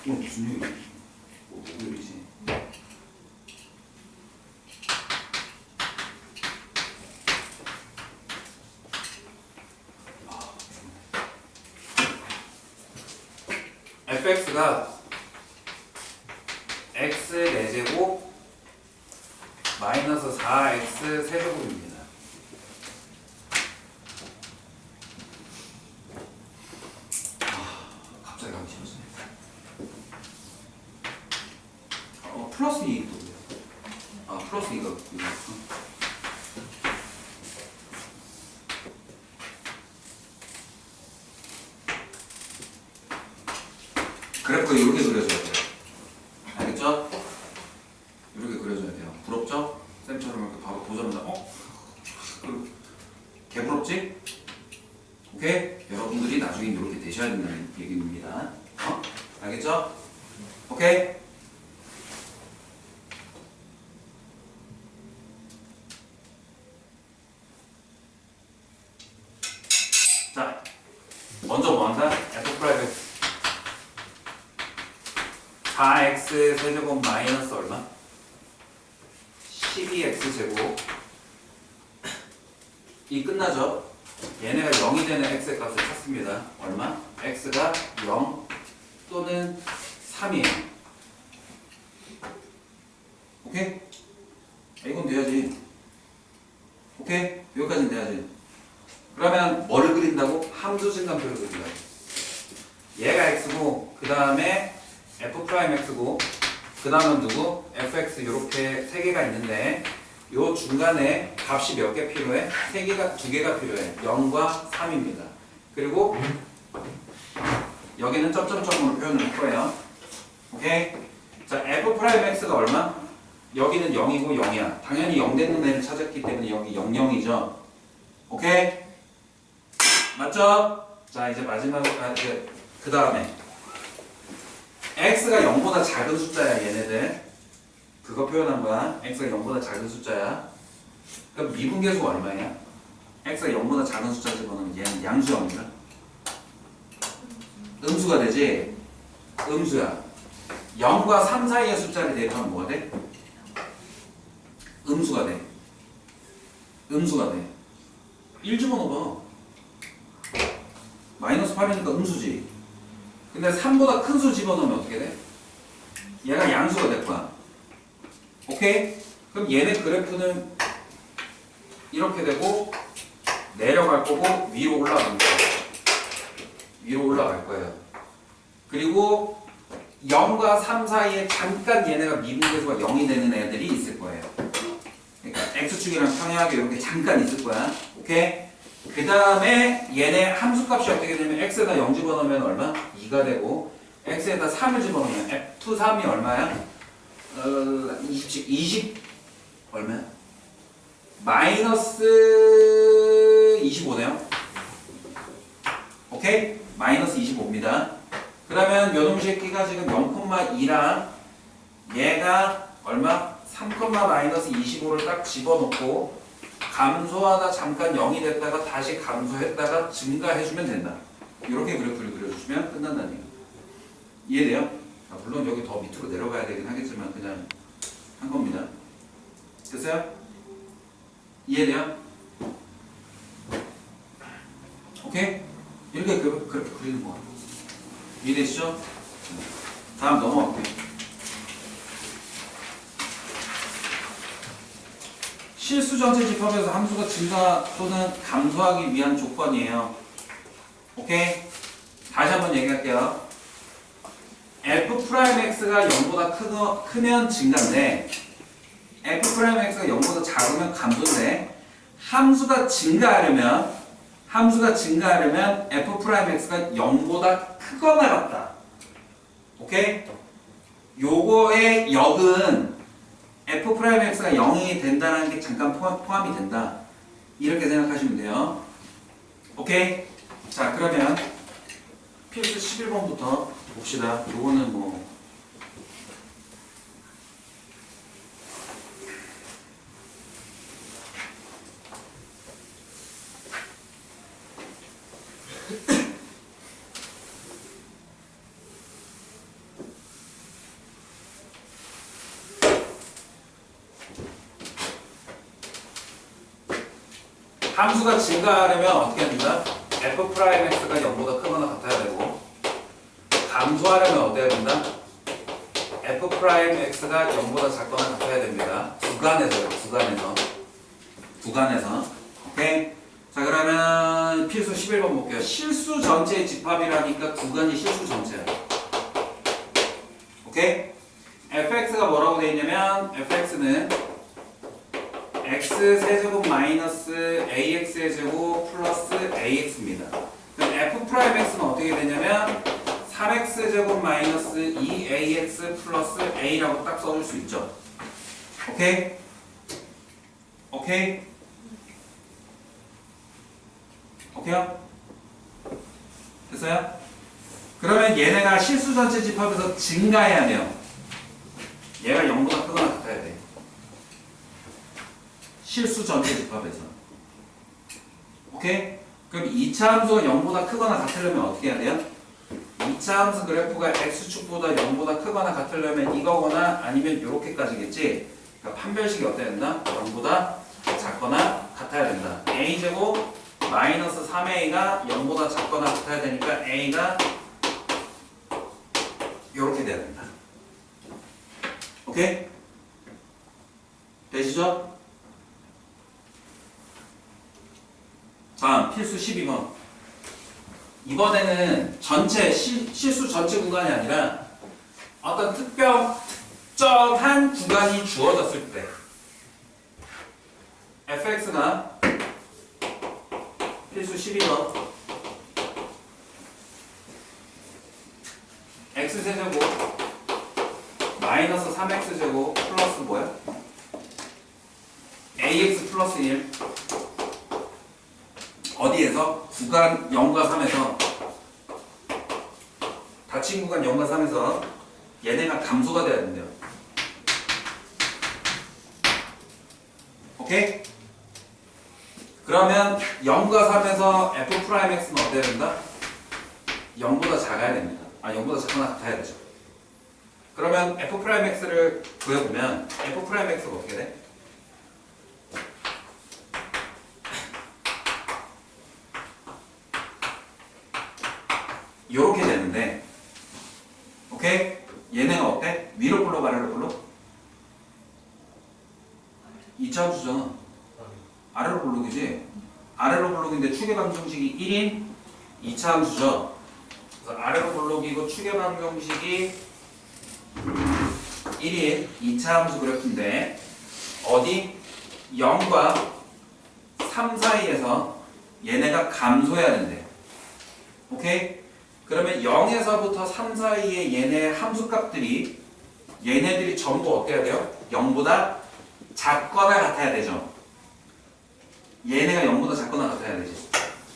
무슨 일이야? 무슨 일이지? fx가 x 4제곱 마이너스 4x 세제곱입니다. 갑자기 가기 싫어지네. 플러스 2도 플러스 2가 그래프가 이렇게 그려져야 돼요. 알겠죠? 이렇게 그려져야 돼요. 부럽죠? 쌤처럼 이렇게 바로 보자마자 개부럽지? 오케이? 여러분들이 나중에 이렇게 되셔야 된다는 얘기입니다. 알겠죠? 오케이? 자, 먼저 뭐 한다? f 프라이빗 4x 세제곱 마이너스 얼마? 12x 제곱 이 끝나죠? 얘네가 0이 되는 x의 값을 찾습니다. 얼마? x가 0 또는 3이에요. 오케이? 이건 돼야지. 오케이? 여기까지는 돼야지. 그러면 뭐를 그린다고? 함수 증감표를 그린다고. 얘가 x고 그 다음에 f 프라임 x고 그 다음은 누구? fx 이렇게 세 개가 있는데 요 중간에 값이 몇 개 필요해? 2개가 필요해. 0과 3입니다. 그리고 여기는 점점점으로 표현을 할 거예요. 오케이? 자, f'x가 얼마? 여기는 0이고 0이야. 당연히 0 되는 애를 찾았기 때문에 여기 0, 0이죠. 오케이? 맞죠? 자, 이제 마지막, 이제 그 다음에 x가 0보다 작은 숫자야, 얘네들. 그거 표현한 거야. x가 0보다 작은 숫자야. 그럼 미분계수가 얼마야? x가 0보다 작은 숫자 집어넣으면 얘는 양수형이다. 음수가 되지? 음수야. 0과 3 사이의 숫자를 대입하면 뭐가 돼? 음수가 돼. 음수가 돼. 1 집어넣어봐. 마이너스 8이니까 음수지. 근데 3보다 큰 수 집어넣으면 어떻게 돼? 얘가 양수가 될 거야. 오케이? 그럼 얘네 그래프는 이렇게 되고 내려갈 거고 위로 올라갈 거예요. 위로 올라갈 거예요. 그리고 0과 3 사이에 잠깐 얘네가 미분계수가 0이 되는 애들이 있을 거예요. 그러니까 x축이랑 평행하게 이렇게 잠깐 있을 거야. 오케이? 그 다음에 얘네 함수값이 어떻게 되면 x에다 0 집어넣으면 얼마? 2가 되고 x에다 3을 집어넣으면 f2, 3이 얼마야? 20 얼마야? 마이너스 25네요. 오케이? 마이너스 25입니다. 그러면 요놈 새끼가 지금 0,2랑 얘가 얼마? 3, 마이너스 25를 딱 집어넣고 감소하다 잠깐 0이 됐다가 다시 감소했다가 증가해주면 된다. 이렇게 그래프를 그려주시면 끝난다는 얘기. 이해돼요? 물론 여기 더 밑으로 내려가야 되긴 하겠지만 그냥 한 겁니다. 됐어요? 이해돼요? 오케이? 이렇게 그렇게 그리는 거야. 이해되시죠? 다음 넘어갈게요. 실수 전체 집합에서 함수가 증가 또는 감소하기 위한 조건이에요. 오케이? 다시 한번 얘기할게요. f'x가 0보다 크면 증가인데 f'x가 0보다 작으면 감소인데 함수가 증가하려면 f'x가 0보다 크거나 같다. 오케이? 요거의 역은 f'x가 0이 된다는 게 잠깐 포함이 된다. 이렇게 생각하시면 돼요. 오케이? 자, 그러면 필수 11번부터 봅시다. 요거는 뭐 함수가 증가하려면 어떻게 합니다? f'x가 0보다 크거나 같아야 되고 감소하려면 어때야 된다? f'x가 0보다 작거나 같아야 됩니다. 구간에서. 오케이? 자, 그러면 필수 11번 볼게요. 실수 전체의 집합이라니까 구간이 실수 전체야. 오케이? fx가 뭐라고 되어 있냐면 fx는 x 세제곱 마이너스 ax의 제곱 플러스 ax입니다. 그럼 f'x는 어떻게 되냐면 3x 제곱 마이너스 2ax 플러스 a라고 딱 써줄 수 있죠. 오케이? 오케이? 오케이요? 됐어요? 그러면 얘네가 실수 전체 집합에서 증가해야 돼요. 얘가 0보다 크거나 같아야 돼. 실수 전체 집합에서. 오케이? 그럼 2차 함수가 0보다 크거나 같으려면 어떻게 해야 돼요? 2차 함수 그래프가 x축보다 0보다 크거나 같으려면 이거거나 아니면 이렇게까지겠지? 그러니까 판별식이 어때야 된다? 0보다 작거나 같아야 된다. a제곱 마이너스 3a가 0보다 작거나 같아야 되니까 a가 이렇게 돼야 된다. 오케이? 되시죠? 다음 필수 12번. 이번에는 전체 실수 전체 구간이 아니라 어떤 특정한 구간이 주어졌을 때 fx가 필수 12번 x제곱 마이너스 3x제곱 플러스 뭐야? ax 플러스 1 어디에서? 구간 0과 3에서 닫힌 구간 0과 3에서 얘네가 감소가 돼야 된대요. 오케이? 그러면 0과 3에서 f'x는 어때야 된다? 0보다 작아야 됩니다. 0보다 작거나 같아야 되죠. 그러면 f'x를 구해보면 f'x가 어떻게 돼? 요렇게 되는데 오케이? 얘네가 어때? 위로 볼록 아래로 볼록? 2차 함수잖아. 아래로 볼록이지? 아래로 볼록인데 축의 방정식이 1인 2차 함수죠. 그래서 아래로 볼록이고 축의 방정식이 1인 2차 함수 그래프인데 어디? 0과 3 사이에서 얘네가 감소해야 된대. 오케이? 그러면 0에서부터 3 사이에 얘네 함수값들이 얘네들이 전부 어때야 돼요? 0보다 작거나 같아야 되죠. 얘네가 0보다 작거나 같아야 되지.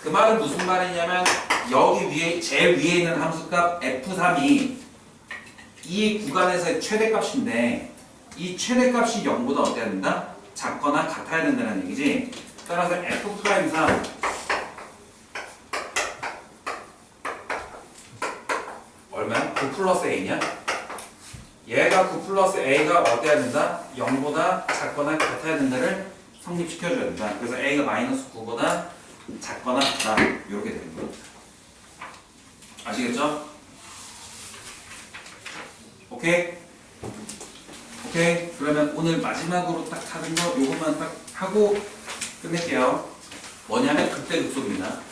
그 말은 무슨 말이냐면 여기 위에 제일 위에 있는 함수값 F3이 이 구간에서의 최대값인데 이 최대값이 0보다 어때야 된다? 작거나 같아야 된다는 얘기지. 따라서 F'3 얼마야? 9 플러스 A냐? 얘가 9 플러스 A가 어때야 된다? 0보다 작거나 같아야 된다를 성립시켜줘야 된다. 그래서 A가 마이너스 9보다 작거나 같다. 이렇게 되는 거예요. 아시겠죠? 오케이? 오케이? 그러면 오늘 마지막으로 딱 하는 거 요것만 딱 하고 끝낼게요. 뭐냐면 극대극소입니다.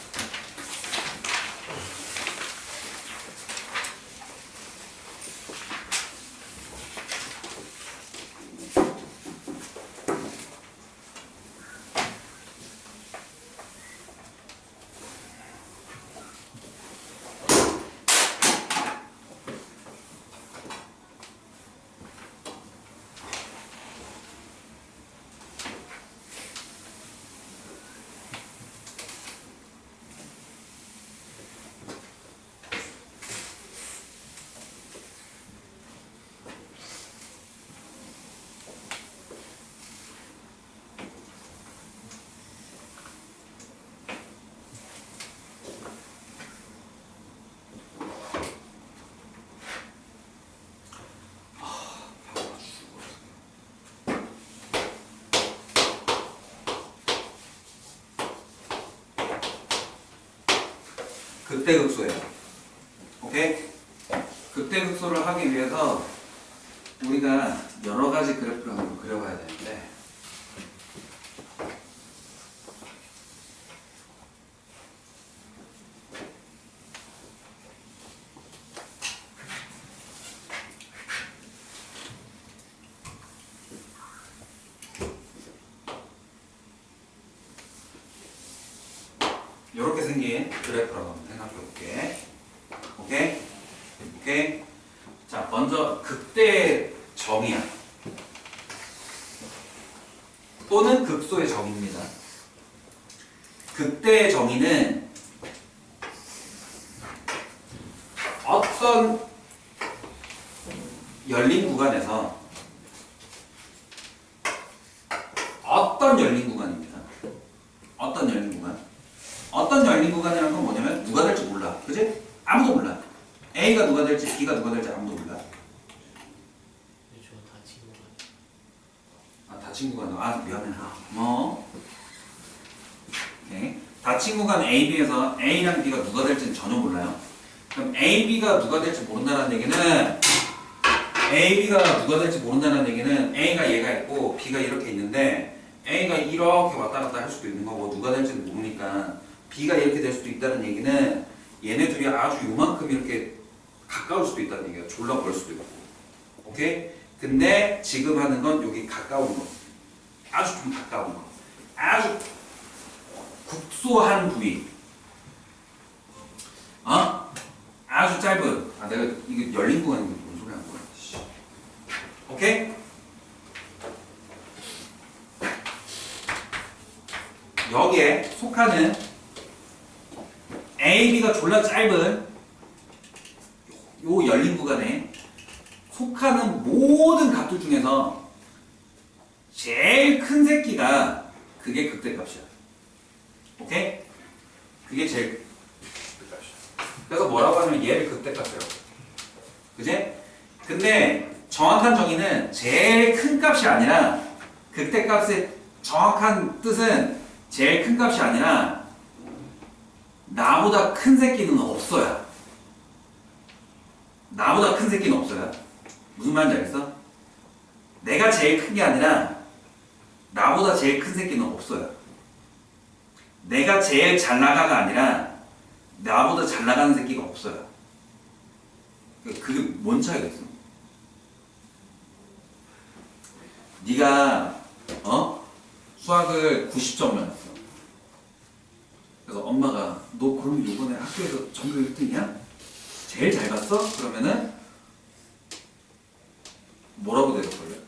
극대극소예요. 오케이? 극대극소를 하기 위해서 우리가 여러 가지 그래프를 한번 그려봐야 되는데 이렇게 생긴 그래프라고 한번 생각해 볼게. 오케이? 오케이? 자, 먼저 극대의 정의야. 또는 극소의 정의입니다. 극대의 정의는 어떤 열린 구간에서 어떤 열린 구간입니다. 어떤 열린 구간? 어떤 열린 구간이라는 건 뭐냐면 누가 될지 몰라. 그지? 아무도 몰라. A가 누가 될지 B가 누가 될지 아무도 몰라. 저 다친 거 아, 닫힌 구간. 아, 미안해. 오케이. 닫힌 구간 A, B에서 A랑 B가 누가 될지는 전혀 몰라요. 그럼 A, B가 누가 될지 모른다는 얘기는 A, B가 누가 될지 모른다는 얘기는 A가 얘가 있고 B가 이렇게 있는데 A가 이렇게 왔다 갔다 할 수도 있는 거고 누가 될지는 모르니까 B가 이렇게 될 수도 있다는 얘기는 얘네 둘이 아주 요만큼 이렇게 가까울 수도 있다는 얘기야. 졸라 멀 수도 있고. 오케이? 근데 지금 하는 건 여기 가까운 거. 아주 좀 가까운 거. 아주 국소한 부위. 아주 짧은. 내가 이게 열린 구간인데 뭔 소리 하는 거야? 오케이? 여기에 속하는 AB가 졸라 짧은 요 열린 구간에 속하는 모든 값들 중에서 제일 큰 새끼가 그게 극대값이야. 오케이? 그게 제일 극대값이야. 그래서 뭐라고 하냐면 얘를 극대값이라고. 그지? 근데 정확한 정의는 제일 큰 값이 아니라 극대값의 정확한 뜻은 제일 큰 값이 아니라 나보다 큰 새끼는 없어야. 나보다 큰 새끼는 없어야. 무슨 말인지 알겠어? 내가 제일 큰 게 아니라 나보다 제일 큰 새끼는 없어요. 내가 제일 잘 나가가 아니라 나보다 잘 나가는 새끼가 없어요. 그게 뭔 차이가 있어? 네가 수학을 90점 맞았어. 그래서 엄마가 너 그럼 이번에 학교에서 전교 1등이야? 제일 잘 봤어? 그러면은 뭐라고 대답할래?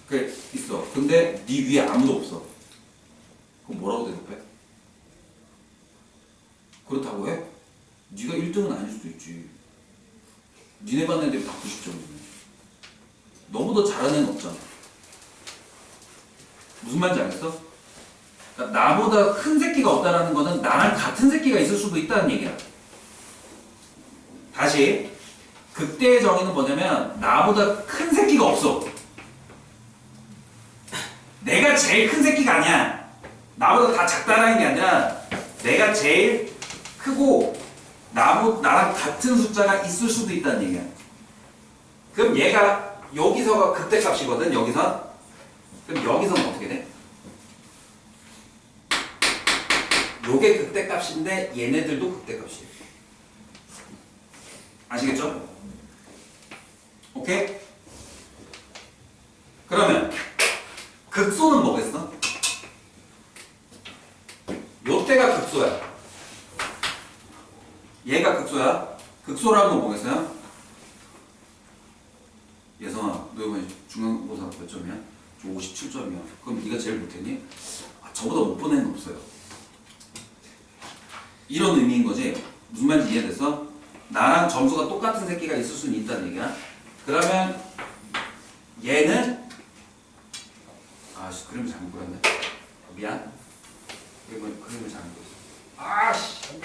그래 있어. 근데 네 위에 아무도 없어. 그럼 뭐라고 대답해? 그렇다고 해? 네가 1등은 아닐 수도 있지. 니네 반 애들이 다 90점이네. 너보다 잘하는 애는 없잖아. 무슨 말인지 알겠어? 그러니까 나보다 큰 새끼가 없다라는 거는 나랑 같은 새끼가 있을 수도 있다는 얘기야. 다시 극대의 정의는 뭐냐면 나보다 큰 새끼가 없어. 내가 제일 큰 새끼가 아니야. 나보다 다 작다라는 게 아니라 내가 제일 크고 나랑 같은 숫자가 있을 수도 있다는 얘기야. 그럼 얘가 여기서가 극대값이거든. 여기서. 그럼 여기서는 어떻게 돼? 요게 극대값인데 얘네들도 극대값이에요. 아시겠죠? 오케이? 그러면 극소는 뭐겠어? 요때가 극소야. 얘가 극소야. 극소라는 건 뭐겠어요? 예성아, 너 이번에 중간고사 몇 점이야? 저 57점이야. 그럼 네가 제일 못했니? 저보다 못 본 애는 없어요. 이런 의미인 거지. 무슨 말인지 이해됐어? 나랑 점수가 똑같은 새끼가 있을 수는 있다는 얘기야. 그러면 얘는 그림을 잘못 그렸네. 미안. 그림을 잘못 그렸어.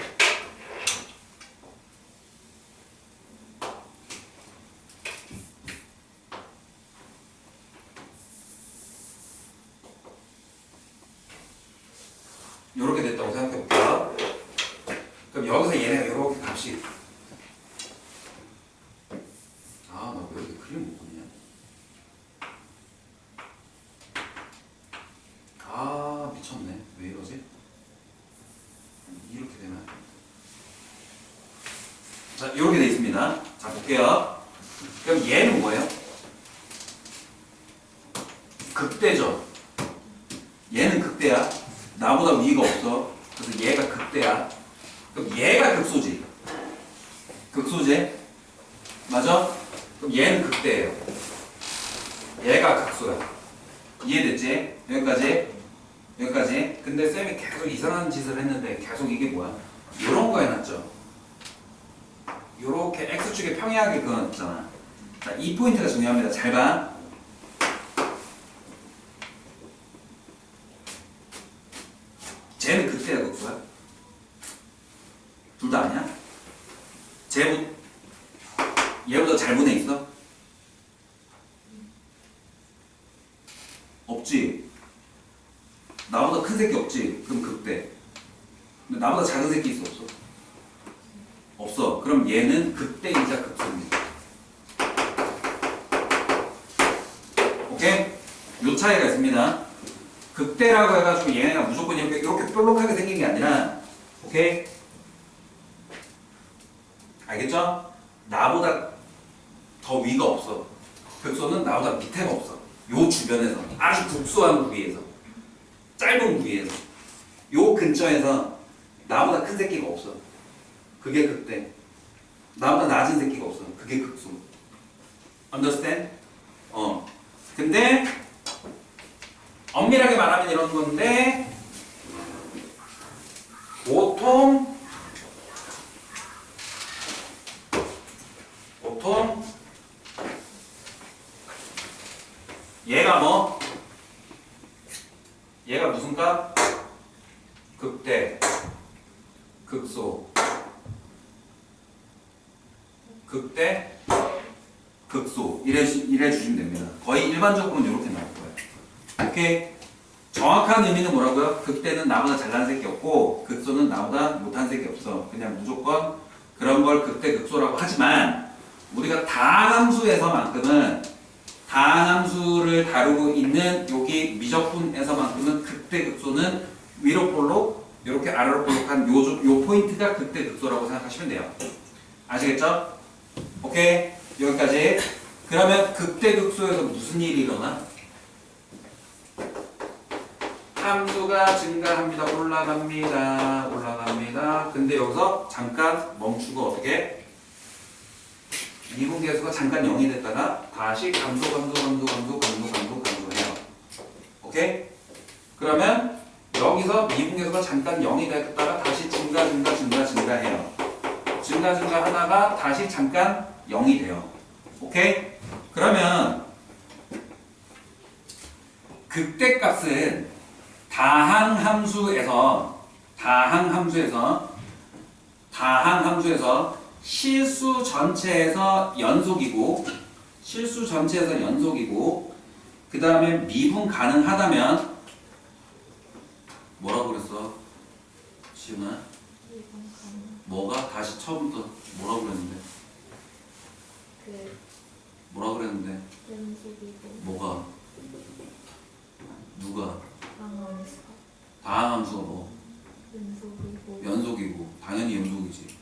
요렇게 됐다고 생각해 볼게요. 그럼 여기서 얘네가 요렇게 값이 나 왜 이렇게 그림 못 그리냐? 미쳤네. 왜 이러지? 이렇게 되면 자, 이렇게 돼 있습니다. 자, 볼게요. 그럼 얘는 뭐예요? 극대죠. 얘는 극대야. 나보다 위가 없어. 그래서 얘가 극대야. 그럼 얘가 극소지. 극소지? 맞아? 그럼 얘는 극대예요. 얘가 극소야. 이해됐지? 여기까지? 여기까지? 근데 쌤이 계속 이상한 짓을 했는데 계속 이게 뭐야? 요런 거 해놨죠? 요렇게 X축에 평행하게 그어놨잖아. 자, 이 포인트가 중요합니다. 잘 봐. 쟤는 극대야, 극소야? 둘 다 아니야? 얘보다 잘 분해 있어? 없지? 나보다 큰 새끼 없지? 그럼 극대. 근데 나보다 작은 새끼 있어, 없어? 없어. 그럼 얘는 극대이자 극소입니다. 오케이? 요 차이가 있습니다. 극대라고 해가지고 얘네가 무조건 이렇게 뾰록하게 생긴 게 아니라, 오케이? 알겠죠? 나보다 더 위가 없어. 극소는 나보다 밑에가 없어. 요 주변에서 아주 국소한 부위에서. 짧은 부위에서 요 근처에서 나보다 큰 새끼가 없어. 그게 극대. 나보다 낮은 새끼가 없어. 그게 극소. Understand? 근데 엄밀하게 말하면 이런 건데 보통 얘가 뭐? 얘가 무슨 값? 극대, 극소, 극대, 극소 이래 주시면 됩니다. 거의 일반적으로는 이렇게 나올 거예요. 오케이? 정확한 의미는 뭐라고요? 극대는 나보다 잘난 새끼 없고 극소는 나보다 못한 새끼 없어. 그냥 무조건 그런 걸 극대, 극소라고 하지만 우리가 다항함수에서만큼은 다항함수를 다루고 있는 여기 미적분에서만큼은 극대, 극소는 위로 볼록 이렇게 아래로 볼록한 요 포인트가 극대, 극소라고 생각하시면 돼요. 아시겠죠? 오케이? 여기까지. 그러면 극대, 극소에서 무슨 일이 일어나? 함수가 증가합니다. 올라갑니다. 근데 여기서 잠깐 멈추고 어떻게? 미분계수가 잠깐 0이 됐다가 다시 감소해요. 오케이? 그러면 여기서 미분계수가 잠깐 0이 됐다가 다시 증가해요. 증가하다가 다시 잠깐 0이 돼요. 오케이? 그러면 극대값은 다항함수에서 실수 전체에서 연속이고 그 다음에 미분 가능하다면 뭐라고 그랬어? 지훈아? 뭐가? 다시 처음부터 뭐라고 그랬는데? 뭐라고 그랬는데? 연속이고 뭐가? 누가? 방함수 다항함수가 뭐? 연속이고 연속이고 당연히 연속이지.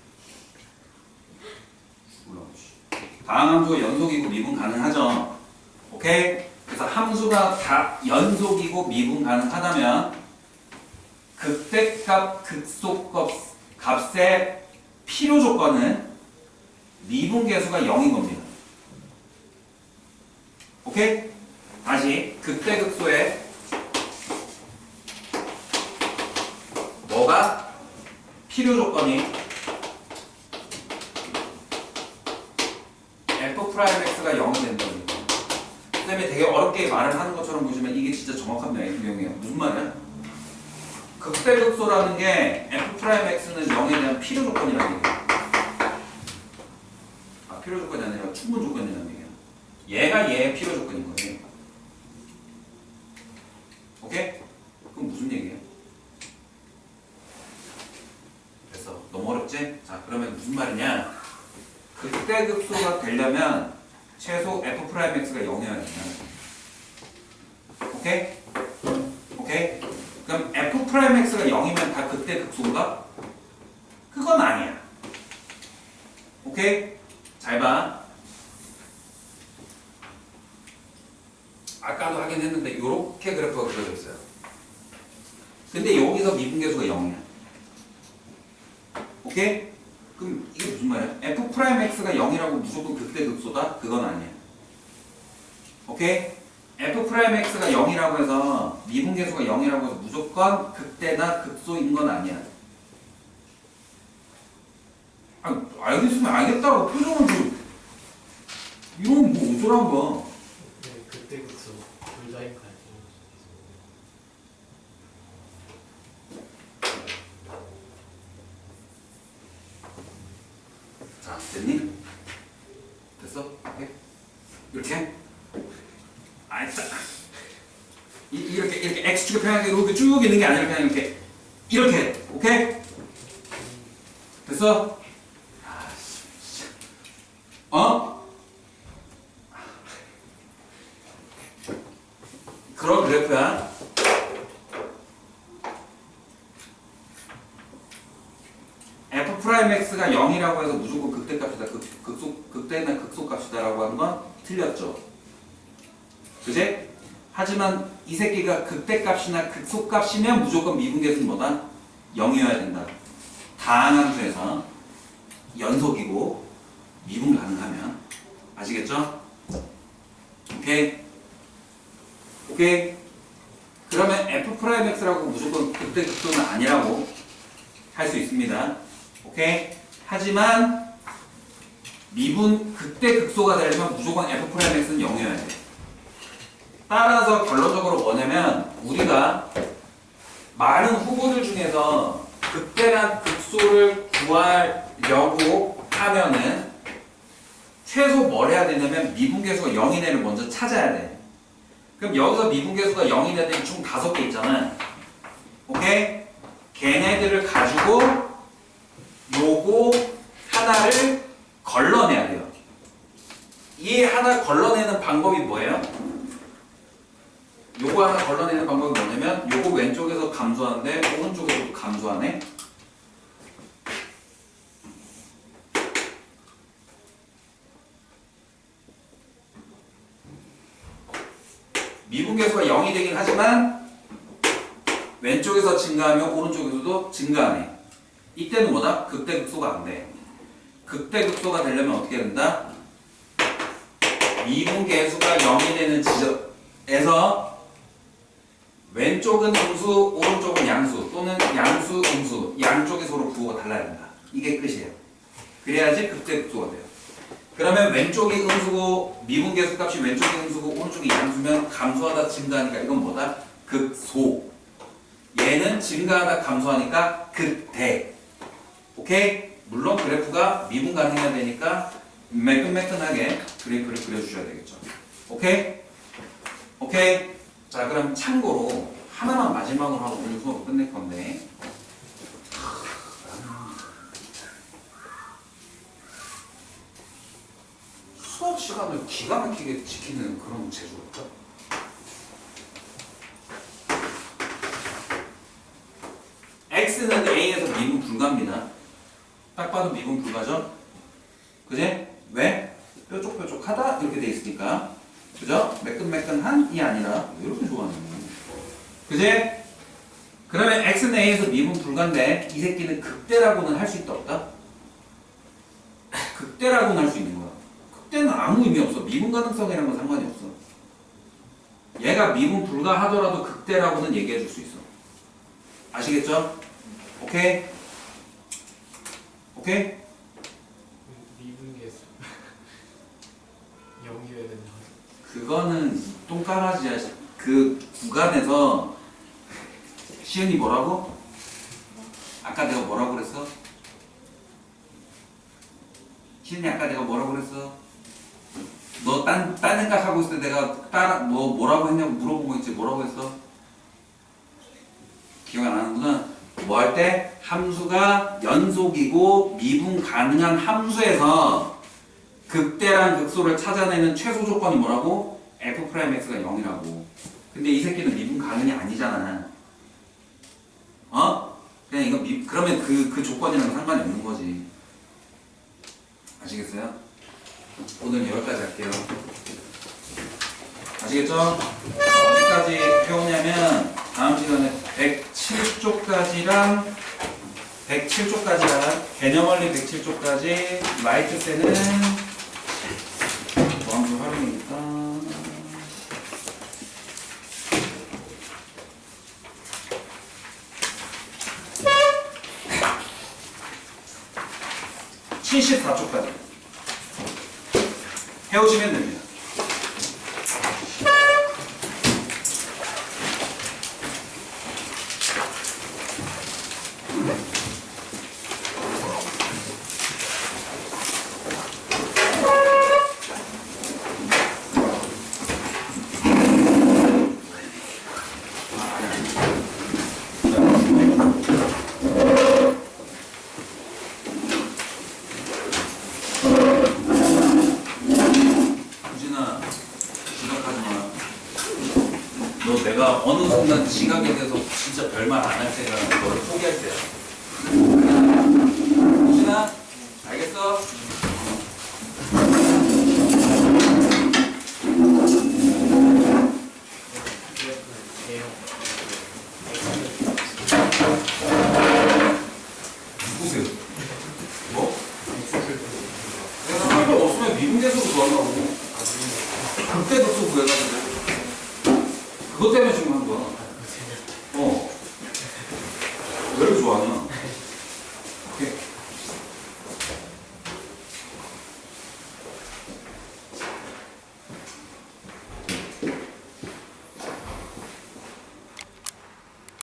다항함수가 연속이고 미분 가능하죠. 오케이? 그래서 함수가 다 연속이고 미분 가능하다면 극대값, 극소값의 필요 조건은 미분계수가 0인 겁니다. 오케이? 다시 극대, 극소의 뭐가 필요 조건이 f'x가 0이 된다고. 쌤이 되게 어렵게 말을 하는 것처럼 보시면 이게 진짜 정확한 내용이에요. 무슨 말이야? 극대극소라는 게 f'x는 0에 대한 필요 조건이라는 얘기예요. 필요 조건이 아니라 충분 조건이라는 얘기예요. 얘가 얘의 필요 조건인 거지. 오케이? 그럼 무슨 얘기예요? 됐어. 너무 어렵지? 자, 그러면 무슨 말이냐? 극대극소가 되려면 최소 f'x가 0이어야 된다. 오케이? 오케이? 그럼 f'x가 0이면 다 극대극소인가? 그건 아니야. 오케이? 잘 봐. 아까도 하긴 했는데 이렇게 그래프가 그려져 있어요. 근데 여기서 미분계수가 0이야. 오케이? 그럼 이게 무슨 말이야? f'x가 0이라고 무조건 극대극소다? 그건 아니야. 오케이? f'x가 0이라고 해서 미분계수가 0이라고 해서 무조건 극대나 극소인 건 아니야. 알겠으면 알겠다고 표정을 좀 이건 뭐 어쩌란 거야. 네, 그때 그쵸. 둘다인 가야죠. 자, 됐니? 됐어? 오케이? 이렇게? 알았어. 이렇게 x축의 평행이 이렇게 쭉 있는 게 아니라 그냥 이렇게. 오케이? 됐어? 그런 그래프야. f'x가 0이라고 해서 무조건 극대값이다. 극대나 극소값이다라고 하는 건 틀렸죠. 그지? 하지만 이 새끼가 극대값이나 극소값이면 무조건 미분계수는 뭐다? 0이어야 된다. 다항함수에서 연속이고 미분 가능하면. 아시겠죠? 오케이? 오케이? 그러면 F'X라고 무조건 극대극소는 아니라고 할 수 있습니다. 오케이? 하지만 미분 극대극소가 되려면 무조건 F'X는 0이어야 돼. 따라서 결론적으로 뭐냐면 우리가 많은 후보들 중에서 극대란 극소를 구하려고 하면은 최소 뭘 해야 되냐면 미분계수가 0인 애를 먼저 찾아야 돼. 그럼 여기서 미분계수가 0인 애들이 총 5개 있잖아. 오케이? 걔네들을 가지고 요거 하나를 걸러내야 돼요. 이 하나 걸러내는 방법이 뭐예요? 요거 하나 걸러내는 방법이 뭐냐면 요거 왼쪽에서 감소하는데 오른쪽에서도 감소하네. 미분계수가 0이 되긴 하지만 왼쪽에서 증가하면 오른쪽에서도 증가하네. 이때는 뭐다? 극대극소가 안 돼. 극대극소가 되려면 어떻게 된다? 미분계수가 0이 되는 지점에서 왼쪽은 음수, 오른쪽은 양수 또는 양수, 음수 양쪽이 서로 부호가 달라야 된다. 이게 끝이에요. 그래야지 극대극소가 돼요. 그러면 왼쪽이 음수고 미분계수 값이 왼쪽이 음수고 오른쪽이 양수면 감소하다 증가하니까 이건 뭐다? 극소. 얘는 증가하다 감소하니까 극대. 오케이? 물론 그래프가 미분 가능해야 되니까 매끈매끈하게 그래프를 그려주셔야 되겠죠. 오케이? 오케이? 자, 그럼 참고로 하나만 마지막으로 하고 오늘 수업을 끝낼 건데 수업 시간을 기가 막히게 지키는 그런 재주가 있다. X는 A에서 미분 불가입니다. 딱 봐도 미분 불가죠? 그지? 왜? 뾰족뾰족하다 이렇게 돼 있으니까. 그죠? 매끈매끈한이 아니라 왜 이렇게 좋아하는 거야? 그지? 그러면 X는 A에서 미분 불가인데 이 새끼는 극대라고는 할 수 있다 없다? 극대라고는 할 수 있는 거야. 극대는 아무 의미 없어. 미분 가능성이라는 건 상관이 없어. 얘가 미분 불가하더라도 극대라고는 얘기해 줄 수 있어. 아시겠죠? 오케이? 오케이? 미분계수 0이어야 되는 거. 그거는 똥강아지야. 그 구간에서 시은이 뭐라고? 아까 내가 뭐라고 그랬어? 시은이 아까 내가 뭐라고 그랬어? 너 딴 생각하고 있을 때 내가 뭐라고 했냐고 물어본 거 있지? 뭐라고 했어? 기억 안 하는구나. 뭐 할 때? 함수가 연속이고 미분 가능한 함수에서 극대랑 극소를 찾아내는 최소 조건이 뭐라고? F'X가 0이라고. 근데 이 새끼는 미분 가능이 아니잖아. 어? 그냥 이거 그러면 그 조건이랑 상관이 없는 거지. 아시겠어요? 오늘 여기까지 할게요. 아시겠죠? 어디까지 해오냐면 다음 시간에 107쪽까지랑 개념원리 107쪽까지 라이트세는 뭐함수 활용이니까 74쪽까지 해오시면 됩니다. 너 내가 어느 순간 지각에 대해서 진짜 별말 안 할 때가 너를 포기할 때야. 우진아, 알겠어? 미분계수로 구한다고. 극대극소 구해가지고. 그것 때문에 지금